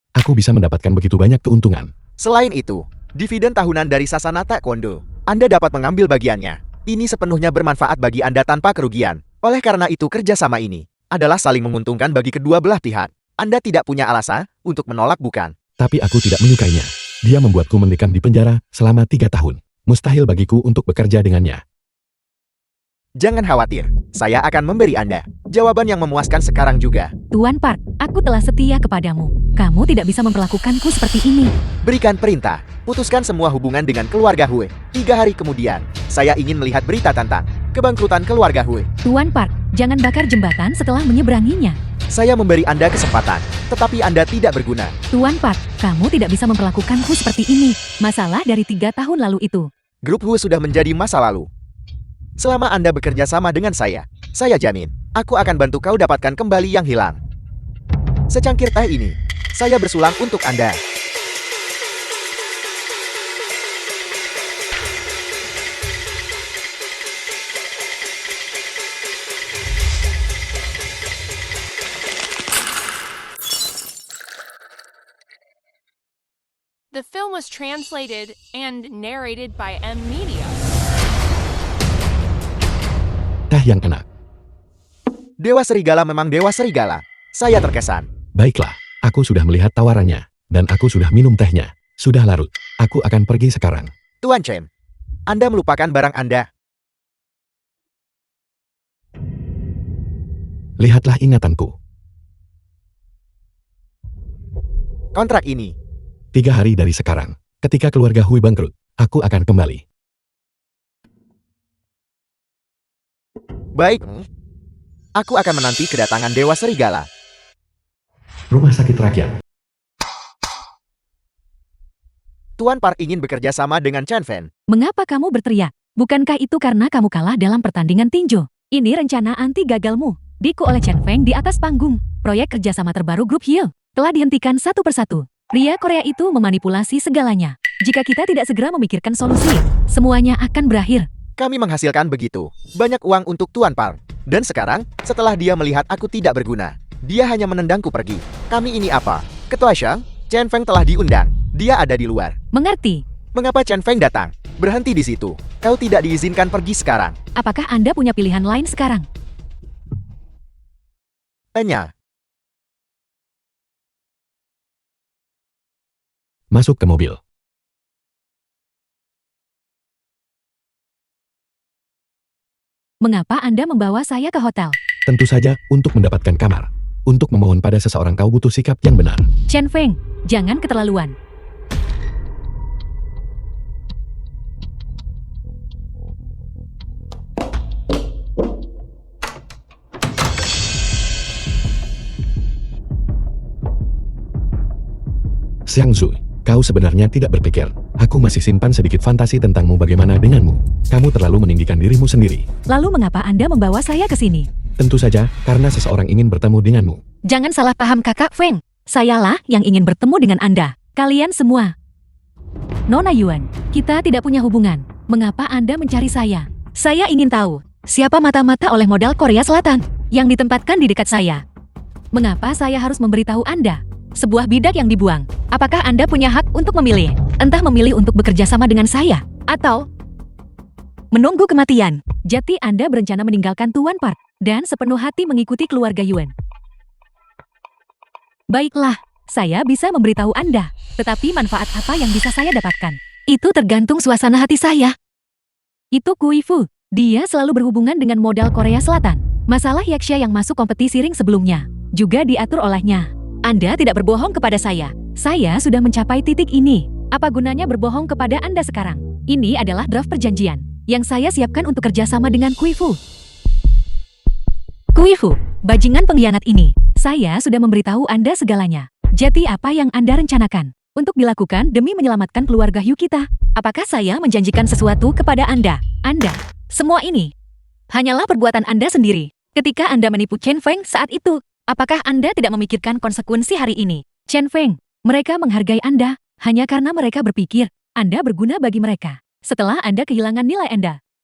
S3: aku bisa mendapatkan begitu banyak keuntungan.
S1: Selain itu, dividen tahunan dari Sasana Taekwondo, Anda dapat mengambil bagiannya. Ini sepenuhnya bermanfaat bagi Anda tanpa kerugian. Oleh karena itu, kerjasama ini adalah saling menguntungkan bagi kedua belah pihak. Anda tidak punya alasan untuk menolak, bukan?
S3: Tapi aku tidak menyukainya. Dia membuatku mendekam di penjara selama 3 tahun. Mustahil bagiku untuk bekerja dengannya.
S1: Jangan khawatir, saya akan memberi Anda jawaban yang memuaskan sekarang juga.
S2: Tuan Park, aku telah setia kepadamu. Kamu tidak bisa memperlakukanku seperti ini.
S1: Berikan perintah, putuskan semua hubungan dengan keluarga Hue. 3 hari kemudian, saya ingin melihat berita tentang kebangkrutan keluarga Hue.
S2: Tuan Park, jangan bakar jembatan setelah menyeberanginya.
S1: Saya memberi Anda kesempatan, tetapi Anda tidak berguna.
S2: Tuan Park, kamu tidak bisa memperlakukanku seperti ini. Masalah dari 3 tahun lalu itu.
S1: Grup Hue sudah menjadi masa lalu. Selama Anda bekerja sama dengan saya jamin, aku akan bantu kau dapatkan kembali yang hilang. Secangkir teh ini, saya bersulang untuk Anda.
S4: The film was translated and narrated by M Media.
S3: Teh yang enak.
S1: Dewa Serigala memang Dewa Serigala. Saya terkesan.
S3: Baiklah, aku sudah melihat tawarannya. Dan aku sudah minum tehnya. Sudah larut. Aku akan pergi sekarang.
S1: Tuan Chen, Anda melupakan barang Anda.
S3: Lihatlah ingatanku.
S1: Kontrak ini,
S3: 3 hari dari sekarang, ketika keluarga Hui bangkrut, aku akan kembali.
S1: baik. Aku akan menanti kedatangan Dewa Serigala.
S3: Rumah sakit rakyat.
S1: Tuan Park ingin bekerja sama dengan Chen Fen.
S2: Mengapa kamu berteriak? Bukankah itu karena kamu kalah dalam pertandingan tinju? Ini rencana anti gagalmu. Diku oleh Chen Feng di atas panggung. Proyek kerjasama terbaru grup Hill telah dihentikan satu persatu. Pria Korea itu memanipulasi segalanya. Jika kita tidak segera memikirkan solusi, semuanya akan berakhir.
S1: Kami menghasilkan begitu banyak uang untuk Tuan Park. Dan sekarang, setelah dia melihat aku tidak berguna, dia hanya menendangku pergi. Kami ini apa? Ketua Shang, Chen Feng telah diundang. Dia ada di luar.
S2: Mengerti?
S1: Mengapa Chen Feng datang? Berhenti di situ. Kau tidak diizinkan pergi sekarang.
S2: Apakah Anda punya pilihan lain sekarang?
S1: Tanya.
S3: Masuk ke mobil.
S2: Mengapa Anda membawa saya ke hotel?
S3: Tentu saja untuk mendapatkan kamar. Untuk memohon pada seseorang kau butuh sikap yang benar.
S2: Chen Feng, jangan keterlaluan.
S3: Xiang Zui, kau sebenarnya tidak berpikir. Aku masih simpan sedikit fantasi tentangmu bagaimana denganmu. Kamu terlalu meninggikan dirimu sendiri.
S2: Lalu mengapa Anda membawa saya ke sini?
S3: Tentu saja, karena seseorang ingin bertemu denganmu.
S2: Jangan salah paham Kakak Feng. Sayalah yang ingin bertemu dengan Anda. Kalian semua. Nona Yuan, kita tidak punya hubungan. Mengapa Anda mencari saya? Saya ingin tahu, siapa mata-mata oleh modal Korea Selatan yang ditempatkan di dekat saya? Mengapa saya harus memberitahu Anda? Sebuah bidak yang dibuang. Apakah Anda punya hak untuk memilih? Entah memilih untuk bekerja sama dengan saya, atau menunggu kematian. Jati Anda berencana meninggalkan Tuan Park dan sepenuh hati mengikuti keluarga Yuan. Baiklah, saya bisa memberitahu Anda. Tetapi manfaat apa yang bisa saya dapatkan? Itu tergantung suasana hati saya. Itu Kui Fu. Dia selalu berhubungan dengan modal Korea Selatan. Masalah Yaxia yang masuk kompetisi ring sebelumnya juga diatur olehnya. Anda tidak berbohong kepada saya. Saya sudah mencapai titik ini. Apa gunanya berbohong kepada Anda sekarang? Ini adalah draft perjanjian yang saya siapkan untuk kerjasama dengan Kui Fu. Kui Fu, bajingan pengkhianat ini. Saya sudah memberitahu Anda segalanya. Jati apa yang Anda rencanakan untuk dilakukan demi menyelamatkan keluarga Yu kita? Apakah saya menjanjikan sesuatu kepada Anda? Anda, semua ini hanyalah perbuatan Anda sendiri. Ketika Anda menipu Chen Feng saat itu, apakah Anda tidak memikirkan konsekuensi hari ini? Chen Feng, mereka menghargai Anda hanya karena mereka berpikir Anda berguna bagi mereka. Setelah Anda kehilangan nilai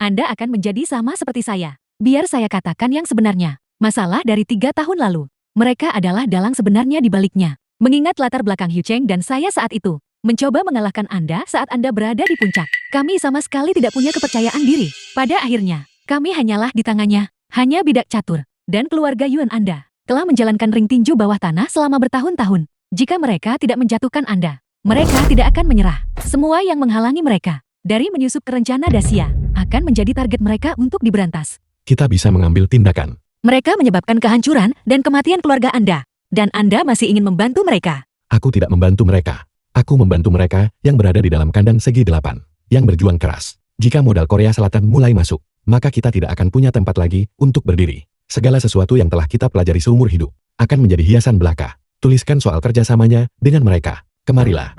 S2: Anda akan menjadi sama seperti saya. Biar saya katakan yang sebenarnya. Masalah dari 3 tahun lalu. Mereka adalah dalang sebenarnya di baliknya. Mengingat latar belakang Hu Cheng dan saya saat itu, mencoba mengalahkan Anda saat Anda berada di puncak. Kami sama sekali tidak punya kepercayaan diri. Pada akhirnya, kami hanyalah di tangannya. Hanya bidak catur dan keluarga Yuan Anda telah menjalankan ring tinju bawah tanah selama bertahun-tahun. Jika mereka tidak menjatuhkan Anda, mereka tidak akan menyerah. Semua yang menghalangi mereka dari menyusup ke rencana Dacia akan menjadi target mereka untuk diberantas.
S3: Kita bisa mengambil tindakan.
S2: Mereka menyebabkan kehancuran dan kematian keluarga Anda. Dan Anda masih ingin membantu mereka.
S3: Aku tidak membantu mereka. Aku membantu mereka yang berada di dalam kandang segi 8, yang berjuang keras. Jika modal Korea Selatan mulai masuk, maka kita tidak akan punya tempat lagi untuk berdiri. Segala sesuatu yang telah kita pelajari seumur hidup akan menjadi hiasan belaka. Tuliskan soal kerjasamanya dengan mereka. Kemarilah.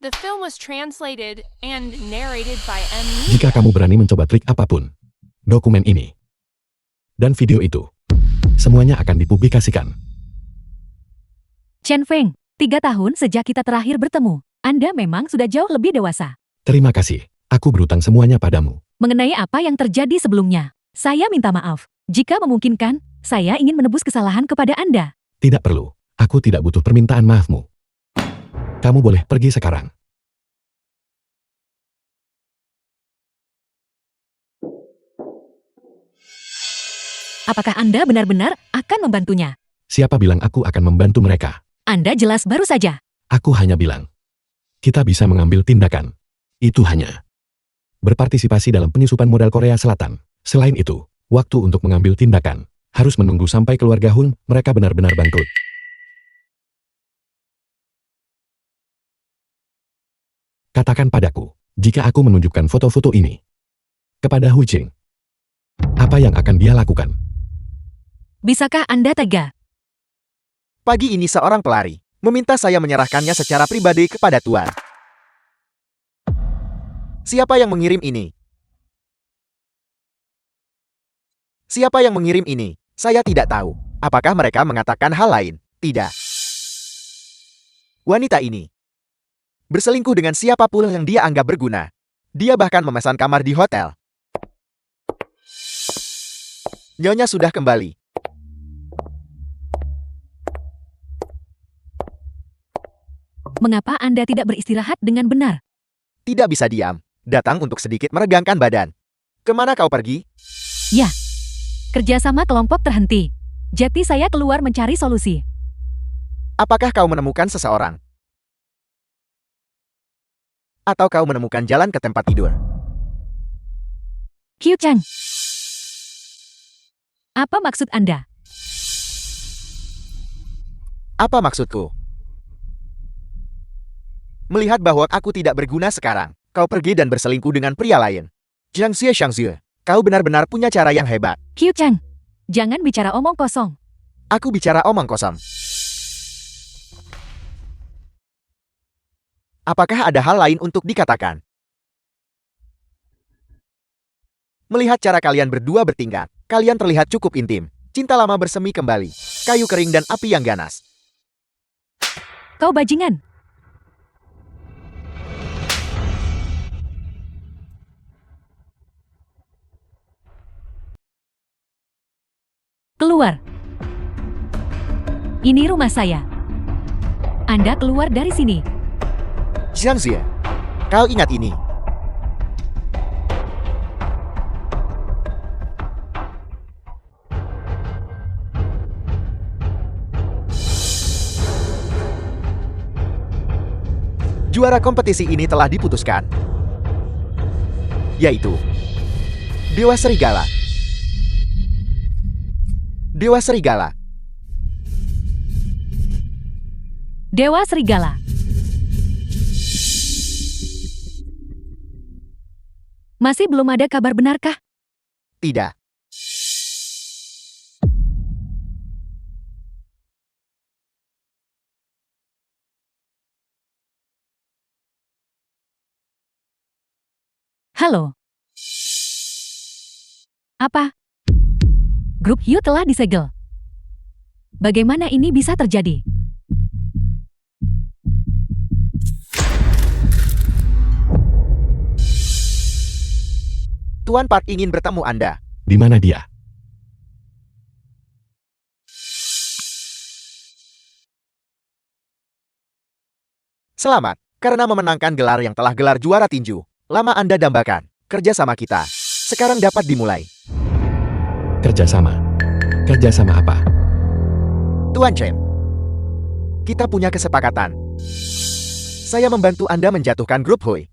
S4: The film was translated and narrated by M.
S3: Jika kamu berani mencoba trik apapun, dokumen ini dan video itu, semuanya akan dipublikasikan.
S2: Chen Feng, 3 tahun sejak kita terakhir bertemu. Anda memang sudah jauh lebih dewasa.
S3: Terima kasih. Aku berutang semuanya padamu.
S2: Mengenai apa yang terjadi sebelumnya, saya minta maaf. Jika memungkinkan, saya ingin menebus kesalahan kepada Anda.
S3: Tidak perlu. Aku tidak butuh permintaan maafmu. Kamu boleh pergi sekarang.
S2: Apakah Anda benar-benar akan membantunya?
S3: Siapa bilang aku akan membantu mereka?
S2: Anda jelas baru saja.
S3: Aku hanya bilang, kita bisa mengambil tindakan. Itu hanya berpartisipasi dalam penyusupan modal Korea Selatan. Selain itu, waktu untuk mengambil tindakan harus menunggu sampai keluarga Hun mereka benar-benar bangkrut. Katakan padaku, jika aku menunjukkan foto-foto ini kepada Hu Jing, apa yang akan dia lakukan?
S2: Bisakah Anda tega?
S1: Pagi ini seorang pelari meminta saya menyerahkannya secara pribadi kepada Tuan. Siapa yang mengirim ini? Siapa yang mengirim ini? Saya tidak tahu. Apakah mereka mengatakan hal lain? Tidak. Wanita ini berselingkuh dengan siapapun yang dia anggap berguna. Dia bahkan memesan kamar di hotel. Nyonya sudah kembali.
S2: Mengapa Anda tidak beristirahat dengan benar?
S1: Tidak bisa diam. Datang untuk sedikit meregangkan badan. Kemana kau pergi?
S2: Ya, kerjasama kelompok terhenti. Jadi saya keluar mencari solusi.
S1: Apakah kau menemukan seseorang? Atau kau menemukan jalan ke tempat tidur?
S2: Qiu Chang. Apa maksud Anda?
S1: Apa maksudku? Melihat bahwa aku tidak berguna sekarang, kau pergi dan berselingkuh dengan pria lain. Jiang Xie, kau benar-benar punya cara yang hebat.
S2: Qiu Chang, jangan bicara omong kosong.
S1: Aku bicara omong kosong. Apakah ada hal lain untuk dikatakan? Melihat cara kalian berdua bertingkah, kalian terlihat cukup intim. Cinta lama bersemi kembali. Kayu kering dan api yang ganas.
S2: Kau bajingan. Keluar. Ini rumah saya. Anda keluar dari sini.
S1: Jiang Xie, kau ingat ini. Juara kompetisi ini telah diputuskan, yaitu Dewa Serigala. Dewa Serigala.
S2: Dewa Serigala. Masih belum ada kabar benarkah?
S1: Tidak.
S2: Halo. Apa? Grup Hyu telah disegel. Bagaimana ini bisa terjadi?
S1: Tuan Park ingin bertemu Anda.
S3: Di mana dia?
S1: Selamat, karena memenangkan gelar yang telah gelar juara tinju. Lama Anda dambakan. Kerjasama kita sekarang dapat dimulai.
S3: Kerjasama. Kerjasama apa?
S1: Tuan Chen, kita punya kesepakatan. Saya membantu Anda menjatuhkan grup Hui.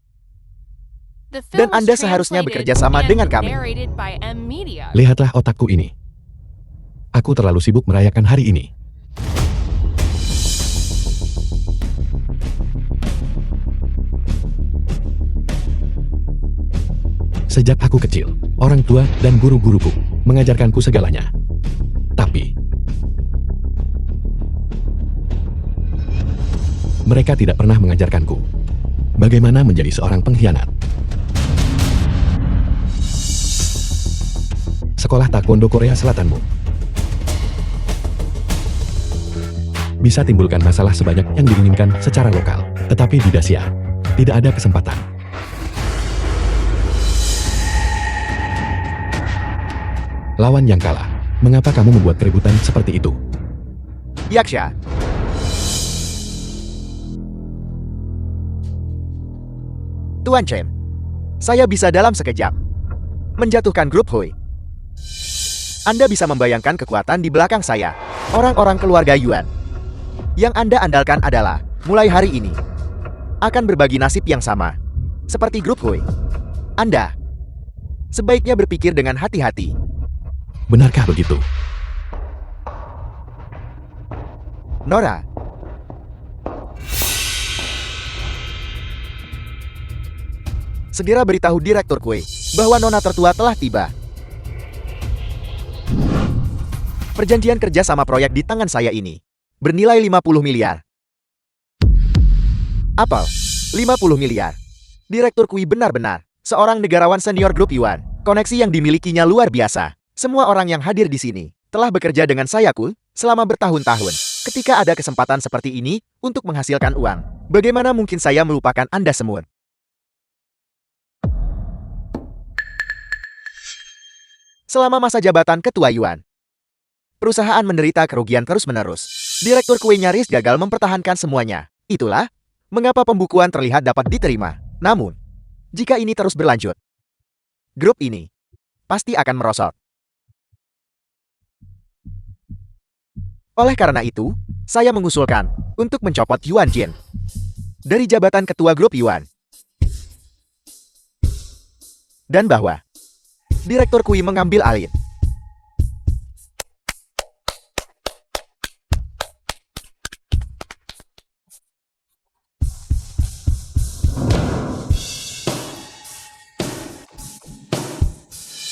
S4: The
S1: Dan
S4: film was
S1: Anda seharusnya
S4: translated
S1: bekerja sama
S4: and
S1: dengan kami.
S4: narrated by M Media.
S3: Lihatlah otakku ini. Aku terlalu sibuk merayakan hari ini. Sejak aku kecil, orang tua dan guru-guruku mengajarkanku segalanya. Tapi, mereka tidak pernah mengajarkanku bagaimana menjadi seorang pengkhianat. Sekolah Taekwondo Korea Selatanmu bisa timbulkan masalah sebanyak yang diinginkan secara lokal, tetapi di Dasia tidak ada kesempatan. Lawan yang kalah, mengapa kamu membuat keributan seperti itu?
S1: Yaksha. Tuan Chen, saya bisa dalam sekejap menjatuhkan grup Hui. Anda bisa membayangkan kekuatan di belakang saya, orang-orang keluarga Yuan. Yang Anda andalkan adalah, mulai hari ini, akan berbagi nasib yang sama, seperti grup Hui. Anda sebaiknya berpikir dengan hati-hati.
S3: Benarkah begitu?
S1: Nora. Segera beritahu Direktur Kue bahwa Nona tertua telah tiba. Perjanjian kerja sama proyek di tangan saya ini bernilai 50 miliar. Apel, 50 miliar. Direktur Kue benar-benar seorang negarawan senior grup Yuan. Koneksi yang dimilikinya luar biasa. Semua orang yang hadir di sini telah bekerja dengan saya Kul selama bertahun-tahun. Ketika ada kesempatan seperti ini untuk menghasilkan uang, bagaimana mungkin saya melupakan Anda semua? Selama masa jabatan Ketua Yuan, perusahaan menderita kerugian terus-menerus. Direktur Kue nyaris gagal mempertahankan semuanya. Itulah mengapa pembukuan terlihat dapat diterima. Namun, jika ini terus berlanjut, grup ini pasti akan merosot. Oleh karena itu, saya mengusulkan untuk mencopot Yuan Jin dari jabatan ketua grup Yuan. Dan bahwa Direktur Kui mengambil alih.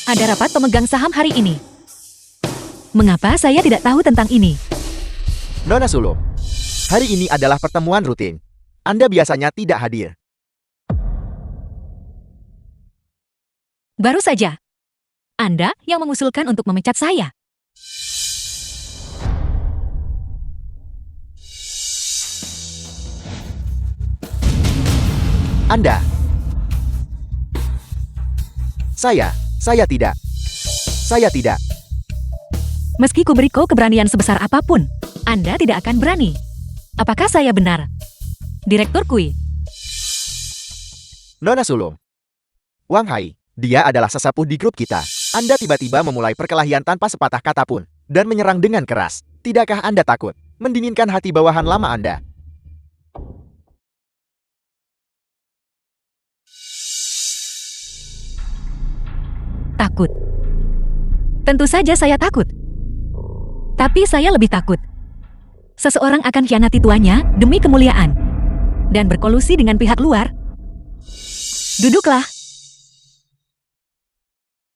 S2: Ada rapat pemegang saham hari ini. Mengapa saya tidak tahu tentang ini?
S1: Nona Sulung, hari ini adalah pertemuan rutin. Anda biasanya tidak hadir.
S2: Baru saja. Anda yang mengusulkan untuk memecat saya.
S1: Anda. Saya tidak. Saya tidak.
S2: Meski kuberi kau keberanian sebesar apapun, Anda tidak akan berani. Apakah saya benar? Direktur Kui.
S1: Nona Sulung. Wang Hai, dia adalah sesepuh di grup kita. Anda tiba-tiba memulai perkelahian tanpa sepatah kata pun, dan menyerang dengan keras. Tidakkah Anda takut mendinginkan hati bawahan lama Anda?
S2: Takut. Tentu saja saya takut. Tapi saya lebih takut. Seseorang akan khianati tuannya demi kemuliaan. Dan berkolusi dengan pihak luar. Duduklah.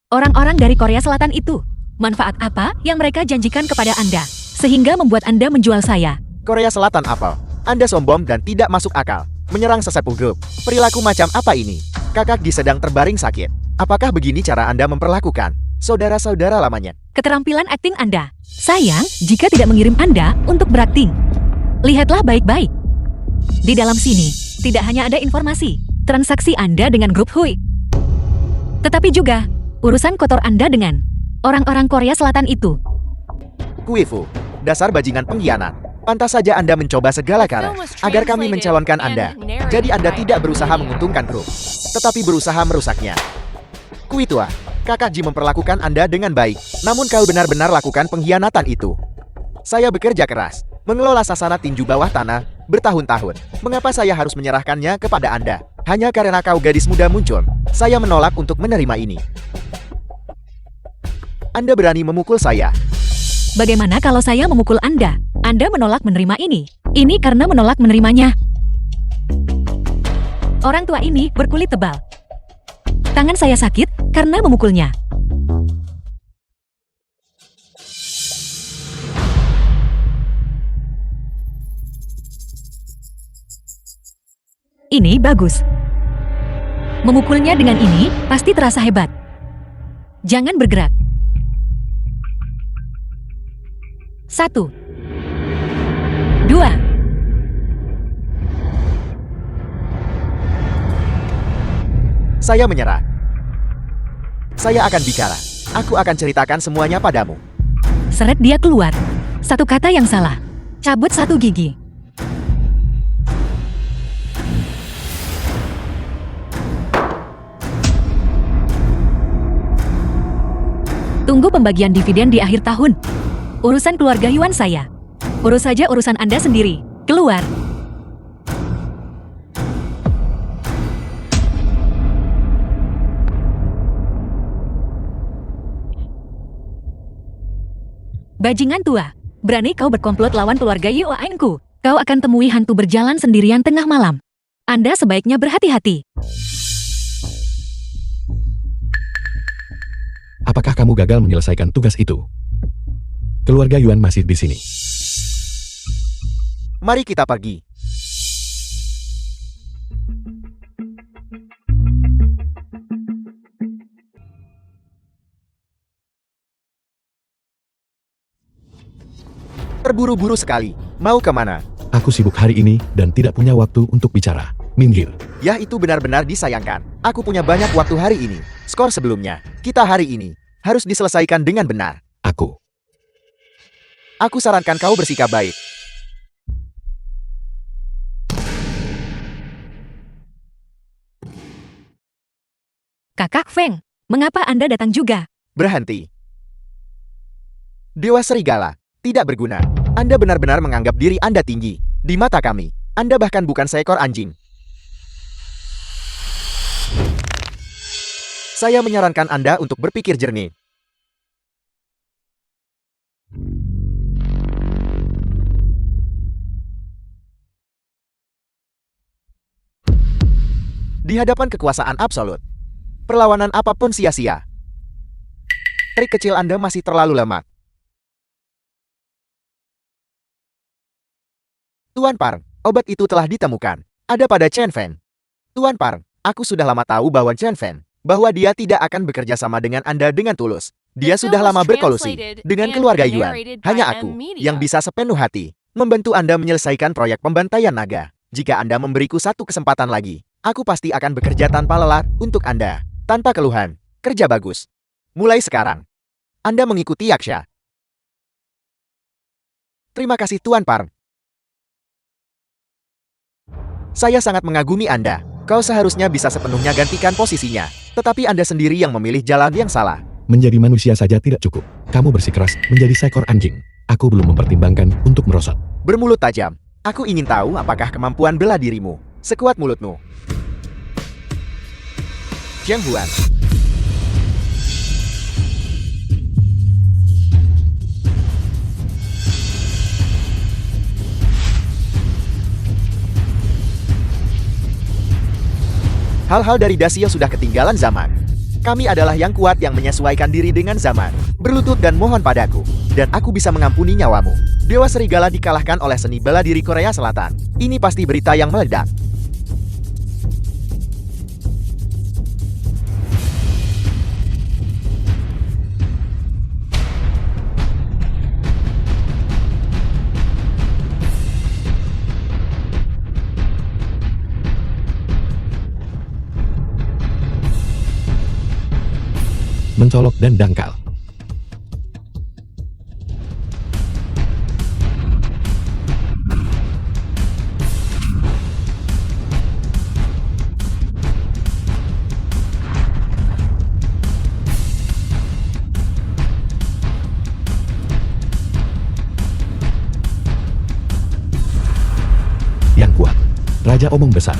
S2: Orang-orang dari Korea Selatan itu, manfaat apa yang mereka janjikan kepada Anda, sehingga membuat Anda menjual saya?
S1: Korea Selatan apa? Anda sombong dan tidak masuk akal. Menyerang sesepuh grup. Perilaku macam apa ini? Kakak Gi sedang terbaring sakit. Apakah begini cara Anda memperlakukan saudara-saudara lamanya?
S2: Keterampilan akting Anda. Sayang jika tidak mengirim Anda untuk berakting. Lihatlah baik-baik. Di dalam sini, tidak hanya ada informasi, transaksi Anda dengan grup Hui. Tetapi juga, urusan kotor Anda dengan orang-orang Korea Selatan itu.
S1: Kuifu, dasar bajingan pengkhianat. Pantas saja Anda mencoba segala cara agar kami mencalonkan Anda. Jadi Anda tidak berusaha menguntungkan grup, tetapi berusaha merusaknya. Kuitua, Kakak Ji memperlakukan Anda dengan baik, namun kau benar-benar lakukan pengkhianatan itu. Saya bekerja keras, mengelola sasana tinju bawah tanah, bertahun-tahun. Mengapa saya harus menyerahkannya kepada Anda? Hanya karena kau gadis muda muncul, saya menolak untuk menerima ini. Anda berani memukul saya.
S2: Bagaimana kalau saya memukul Anda? Anda menolak menerima ini. Ini karena menolak menerimanya. Orang tua ini berkulit tebal. Tangan saya sakit karena memukulnya. Ini bagus. Memukulnya dengan ini pasti terasa hebat. Jangan bergerak. 1, 2.
S1: Saya menyerah. Saya akan bicara. Aku akan ceritakan semuanya padamu.
S2: Seret dia keluar. Satu kata yang salah. Cabut satu gigi. Tunggu pembagian dividen di akhir tahun. Urusan keluarga Yuan saya. Urus saja urusan Anda sendiri. Keluar. Bajingan tua. Berani kau berkomplot lawan keluarga Yuan-ku. Kau akan temui hantu berjalan sendirian tengah malam. Anda sebaiknya berhati-hati.
S3: Apakah kamu gagal menyelesaikan tugas itu? Keluarga Yuan masih di sini.
S1: Mari kita pergi. Terburu-buru sekali. Mau kemana?
S3: Aku sibuk hari ini dan tidak punya waktu untuk bicara. Minggir.
S1: Ya, itu benar-benar disayangkan. Aku punya banyak waktu hari ini. Skor sebelumnya, kita hari ini harus diselesaikan dengan benar. Aku sarankan kau bersikap baik.
S2: Kakak Feng, mengapa Anda datang juga?
S1: Berhenti. Dewa Serigala, tidak berguna. Anda benar-benar menganggap diri Anda tinggi. Di mata kami, Anda bahkan bukan seekor anjing. Saya menyarankan Anda untuk berpikir jernih. Di hadapan kekuasaan absolut, perlawanan apapun sia-sia. Trik kecil Anda masih terlalu lemah. Tuan Park, obat itu telah ditemukan. Ada pada Chen Fen. Tuan Park, aku sudah lama tahu bahwa Chen Fen, bahwa dia tidak akan bekerja sama dengan Anda dengan tulus. Dia sudah lama berkolusi dengan keluarga Yuan. Hanya aku yang bisa sepenuh hati membantu Anda menyelesaikan proyek pembantaian naga. Jika Anda memberiku satu kesempatan lagi, aku pasti akan bekerja tanpa lelah untuk Anda. Tanpa keluhan. Kerja bagus. Mulai sekarang, Anda mengikuti Yaksha. Terima kasih Tuan Park. Saya sangat mengagumi Anda. Kau seharusnya bisa sepenuhnya gantikan posisinya. Tetapi Anda sendiri yang memilih jalan yang salah.
S3: Menjadi manusia saja tidak cukup. Kamu bersikeras menjadi seekor anjing. Aku belum mempertimbangkan untuk merosot.
S1: Bermulut tajam. Aku ingin tahu apakah kemampuan bela dirimu sekuat mulutmu. Jiang Huan. Hal-hal dari Dasio sudah ketinggalan zaman. Kami adalah yang kuat yang menyesuaikan diri dengan zaman. Berlutut dan mohon padaku, dan aku bisa mengampuni nyawamu. Dewa Serigala dikalahkan oleh seni bela diri Korea Selatan. Ini pasti berita yang meledak.
S3: Mencolok dan dangkal. Yang kuat, Raja Omong Besar.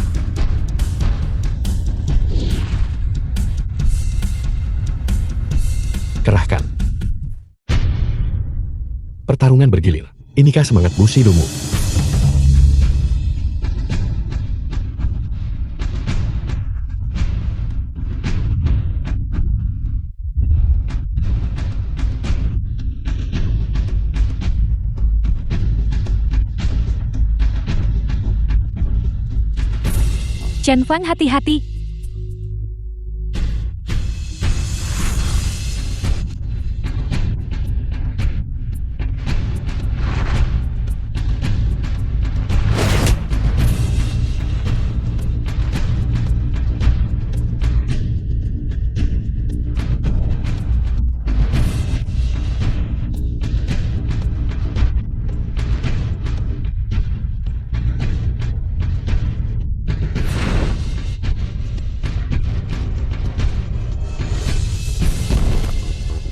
S3: Pertarungan bergilir. Inikah semangat Bushidomu?
S2: Chen Fang, hati-hati.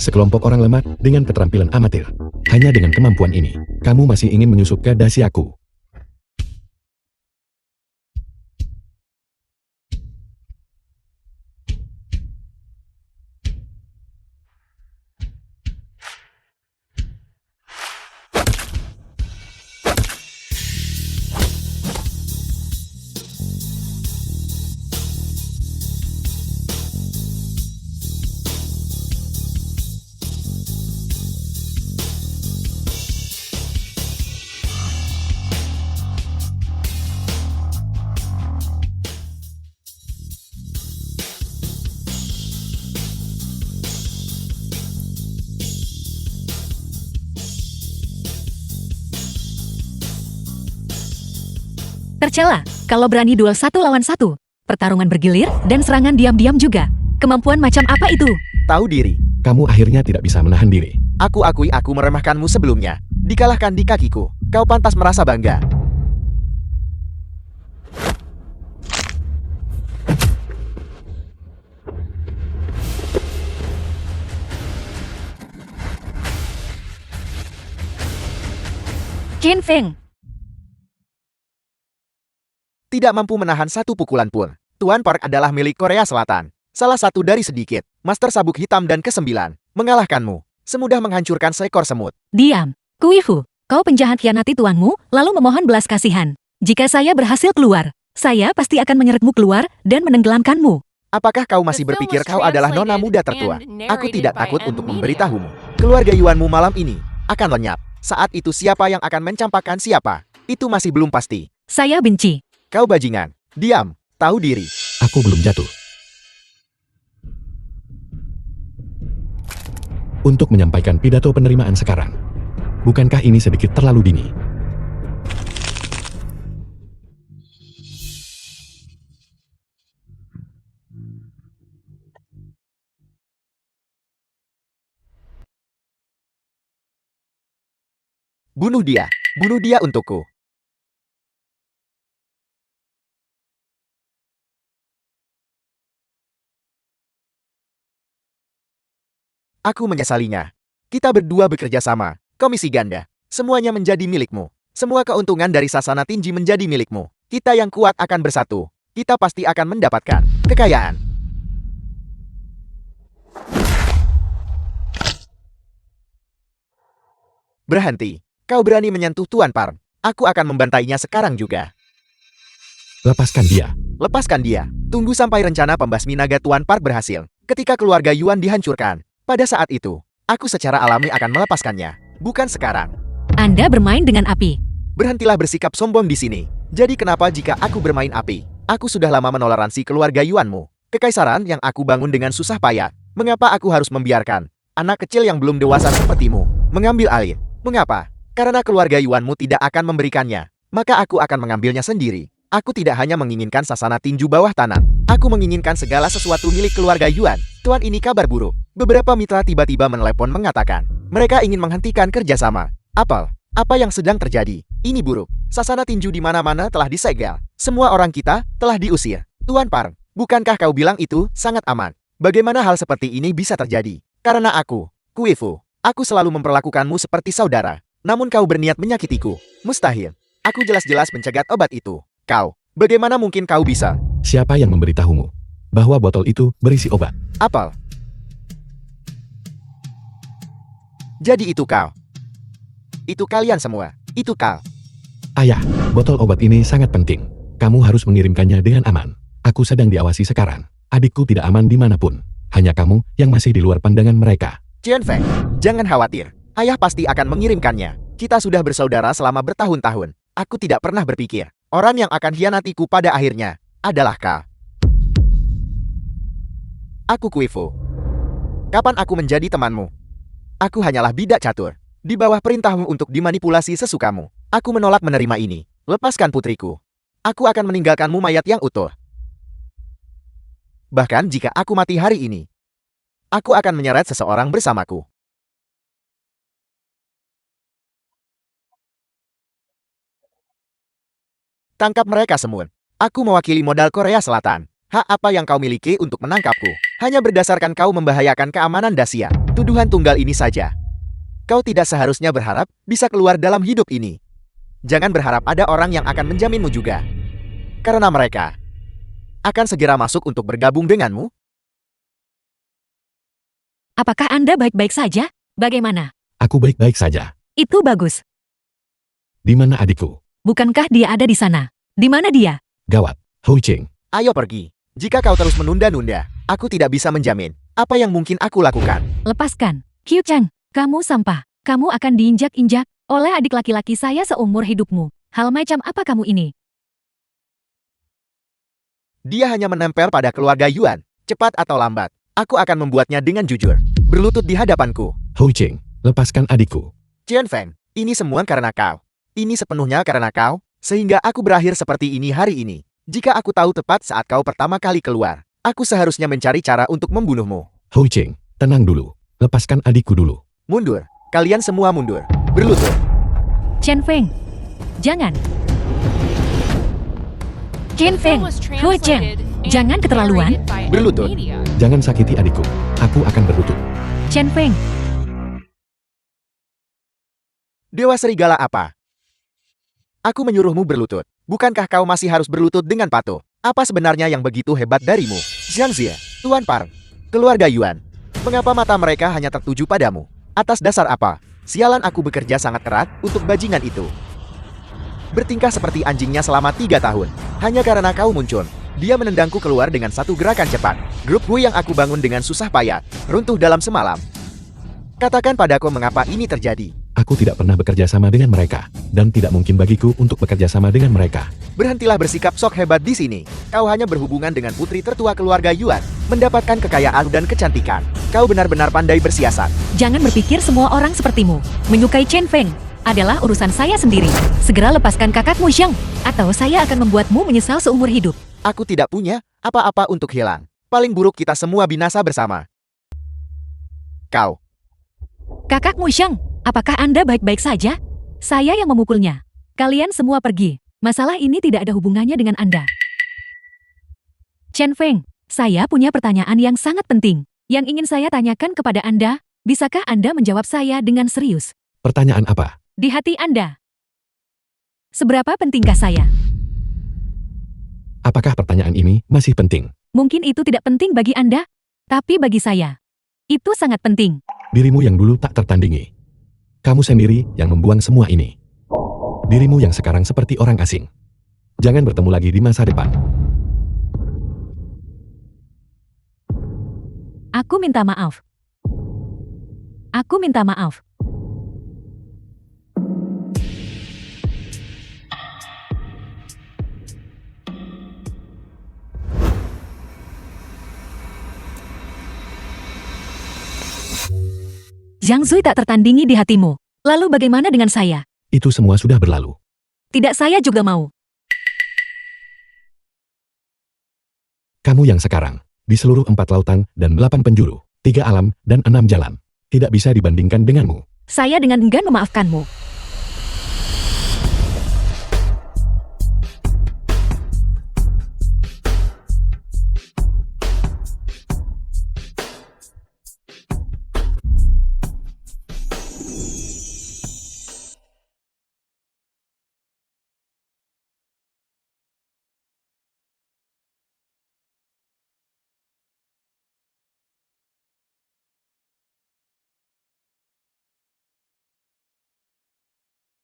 S3: Sekelompok orang lemah dengan keterampilan amatir. Hanya dengan kemampuan ini, kamu masih ingin menyusup ke dasi aku.
S2: Tercela, kalau berani duel 1 lawan 1. Pertarungan bergilir dan serangan diam-diam juga. Kemampuan macam apa itu?
S1: Tahu diri.
S3: Kamu akhirnya tidak bisa menahan diri.
S1: Aku akui aku meremehkanmu sebelumnya. Dikalahkan di kakiku. Kau pantas merasa bangga.
S2: Chen Feng,
S1: Tidak mampu menahan satu pukulan pun. Tuan Park adalah milik Korea Selatan. Salah satu dari sedikit. Master Sabuk Hitam dan ke-9. Mengalahkanmu. Semudah menghancurkan seekor semut.
S2: diam. Kuifu, kau penjahat hianati tuanmu, lalu memohon belas kasihan. Jika saya berhasil keluar, saya pasti akan menyeretmu keluar dan menenggelamkanmu.
S1: Apakah kau masih berpikir kau adalah nona muda tertua? Aku tidak takut untuk memberitahumu. Keluarga Yuanmu malam ini akan lenyap. Saat itu siapa yang akan mencampakkan siapa? Itu masih belum pasti.
S2: Saya benci.
S1: Kau bajingan. Diam. Tahu diri.
S3: Aku belum jatuh. Untuk menyampaikan pidato penerimaan sekarang. Bukankah ini sedikit terlalu dini?
S1: Bunuh dia. Bunuh dia untukku. Aku menyesalinya. Kita berdua bekerja sama. Komisi ganda. Semuanya menjadi milikmu. Semua keuntungan dari Sasana Tinji menjadi milikmu. Kita yang kuat akan bersatu. Kita pasti akan mendapatkan kekayaan. Berhenti. Kau berani menyentuh Tuan Park. Aku akan membantainya sekarang juga.
S3: Lepaskan dia.
S1: Lepaskan dia. Tunggu sampai rencana pembasmi naga Tuan Park berhasil. Ketika keluarga Yuan dihancurkan. Pada saat itu, aku secara alami akan melepaskannya. Bukan sekarang.
S2: Anda bermain dengan api.
S1: Berhentilah bersikap sombong di sini. Jadi kenapa jika aku bermain api? Aku sudah lama menoleransi keluarga Yuanmu. Kekaisaran yang aku bangun dengan susah payah. Mengapa aku harus membiarkan anak kecil yang belum dewasa sepertimu mengambil alih? Mengapa? Karena keluarga Yuanmu tidak akan memberikannya. Maka aku akan mengambilnya sendiri. Aku tidak hanya menginginkan sasana tinju bawah tanah. Aku menginginkan segala sesuatu milik keluarga Yuan. Tuan, ini kabar buruk. Beberapa mitra tiba-tiba menelepon mengatakan mereka ingin menghentikan kerjasama. Apa yang sedang terjadi? Ini buruk. Sasana tinju di mana-mana telah disegel. Semua orang kita telah diusir. Tuan Park, bukankah kau bilang itu sangat aman? Bagaimana hal seperti ini bisa terjadi? Karena aku, Kuifu, aku selalu memperlakukanmu seperti saudara. Namun kau berniat menyakitiku. Mustahil. Aku jelas-jelas mencegat obat itu. Kau, bagaimana mungkin kau bisa?
S3: Siapa yang memberitahumu bahwa botol itu berisi obat?
S1: Jadi itu kau. Itu kalian semua. Itu kau.
S3: Ayah, botol obat ini sangat penting. Kamu harus mengirimkannya dengan aman. Aku sedang diawasi sekarang. Adikku tidak aman dimanapun. Hanya kamu yang masih di luar pandangan mereka.
S1: Chen Feng, jangan khawatir. Ayah pasti akan mengirimkannya. Kita sudah bersaudara selama bertahun-tahun. Aku tidak pernah berpikir orang yang akan hianatiku pada akhirnya adalah kau. Aku Kuifu. Kapan aku menjadi temanmu? Aku hanyalah bidak catur. Di bawah perintahmu untuk dimanipulasi sesukamu. Aku menolak menerima ini. Lepaskan putriku. Aku akan meninggalkanmu mayat yang utuh. Bahkan jika aku mati hari ini, aku akan menyeret seseorang bersamaku. Tangkap mereka semua. Aku mewakili modal Korea Selatan. Hak apa yang kau miliki untuk menangkapku? Hanya berdasarkan kau membahayakan keamanan Dacia. Tuduhan tunggal ini saja. Kau tidak seharusnya berharap bisa keluar dalam hidup ini. Jangan berharap ada orang yang akan menjaminmu juga. Karena mereka akan segera masuk untuk bergabung denganmu.
S2: Apakah Anda baik-baik saja? Bagaimana?
S3: Aku baik-baik saja.
S2: Itu bagus.
S3: Di mana adikku?
S2: Bukankah dia ada di sana? Di mana dia?
S3: Gawat. Hui Ching.
S1: Ayo pergi. Jika kau terus menunda-nunda, aku tidak bisa menjamin apa yang mungkin aku lakukan.
S2: Lepaskan. Qiu Chang, kamu sampah. Kamu akan diinjak-injak oleh adik laki-laki saya seumur hidupmu. Hal macam apa kamu ini?
S1: Dia hanya menempel pada keluarga Yuan. Cepat atau lambat, aku akan membuatnya dengan jujur. Berlutut di hadapanku.
S3: Hui Ching, lepaskan adikku.
S1: Chen Feng, ini semua karena kau. Ini sepenuhnya karena kau, sehingga aku berakhir seperti ini hari ini. Jika aku tahu tepat saat kau pertama kali keluar, aku seharusnya mencari cara untuk membunuhmu.
S3: Hui Ching, tenang dulu. Lepaskan adikku dulu.
S1: Mundur. Kalian semua mundur. Berlutut.
S2: Chen Feng, jangan. Chen Feng, Hui Cheng, jangan keterlaluan.
S1: Berlutut.
S3: Jangan sakiti adikku. Aku akan berlutut.
S2: Chen Feng,
S1: Dewa serigala apa? Aku menyuruhmu berlutut. Bukankah kau masih harus berlutut dengan patuh? Apa sebenarnya yang begitu hebat darimu? Zhang Zhe, Tuan Park, keluarga Yuan. Mengapa mata mereka hanya tertuju padamu? Atas dasar apa? Sialan aku bekerja sangat keras untuk bajingan itu. Bertingkah seperti anjingnya selama 3 tahun. Hanya karena kau muncul. Dia menendangku keluar dengan satu gerakan cepat. Grup Wu yang aku bangun dengan susah payah, runtuh dalam semalam. Katakan padaku mengapa ini terjadi.
S3: Aku tidak pernah bekerja sama dengan mereka, dan tidak mungkin bagiku untuk bekerja sama dengan mereka.
S1: Berhentilah bersikap sok hebat di sini. Kau hanya berhubungan dengan putri tertua keluarga Yuan, mendapatkan kekayaan dan kecantikan. Kau benar-benar pandai bersiasat.
S2: jangan berpikir semua orang sepertimu. Menyukai Chen Feng adalah urusan saya sendiri. Segera lepaskan kakakmu Zhang, atau saya akan membuatmu menyesal seumur hidup.
S1: Aku tidak punya apa-apa untuk hilang. Paling buruk kita semua binasa bersama. Kau.
S2: Kakakmu Zhang, apakah Anda baik-baik saja? Saya yang memukulnya. Kalian semua pergi. Masalah ini tidak ada hubungannya dengan Anda. Chen Feng, saya punya pertanyaan yang sangat penting. Yang ingin saya tanyakan kepada Anda, bisakah Anda menjawab saya dengan serius?
S3: Pertanyaan apa?
S2: Di hati Anda, seberapa pentingkah saya?
S3: Apakah pertanyaan ini masih penting?
S2: Mungkin itu tidak penting bagi Anda, tapi bagi saya, itu sangat penting.
S3: Dirimu yang dulu tak tertandingi. Kamu sendiri yang membuang semua ini. Dirimu yang sekarang seperti orang asing. Jangan bertemu lagi di masa depan.
S2: Aku minta maaf. Aku minta maaf. Zhang Zui tak tertandingi di hatimu. Lalu bagaimana dengan saya?
S3: Itu semua sudah berlalu.
S2: Tidak, saya juga mau.
S3: Kamu yang sekarang, di seluruh 4 lautan dan 8 penjuru, 3 alam dan 6 jalan, tidak bisa dibandingkan denganmu.
S2: Saya dengan enggan memaafkanmu.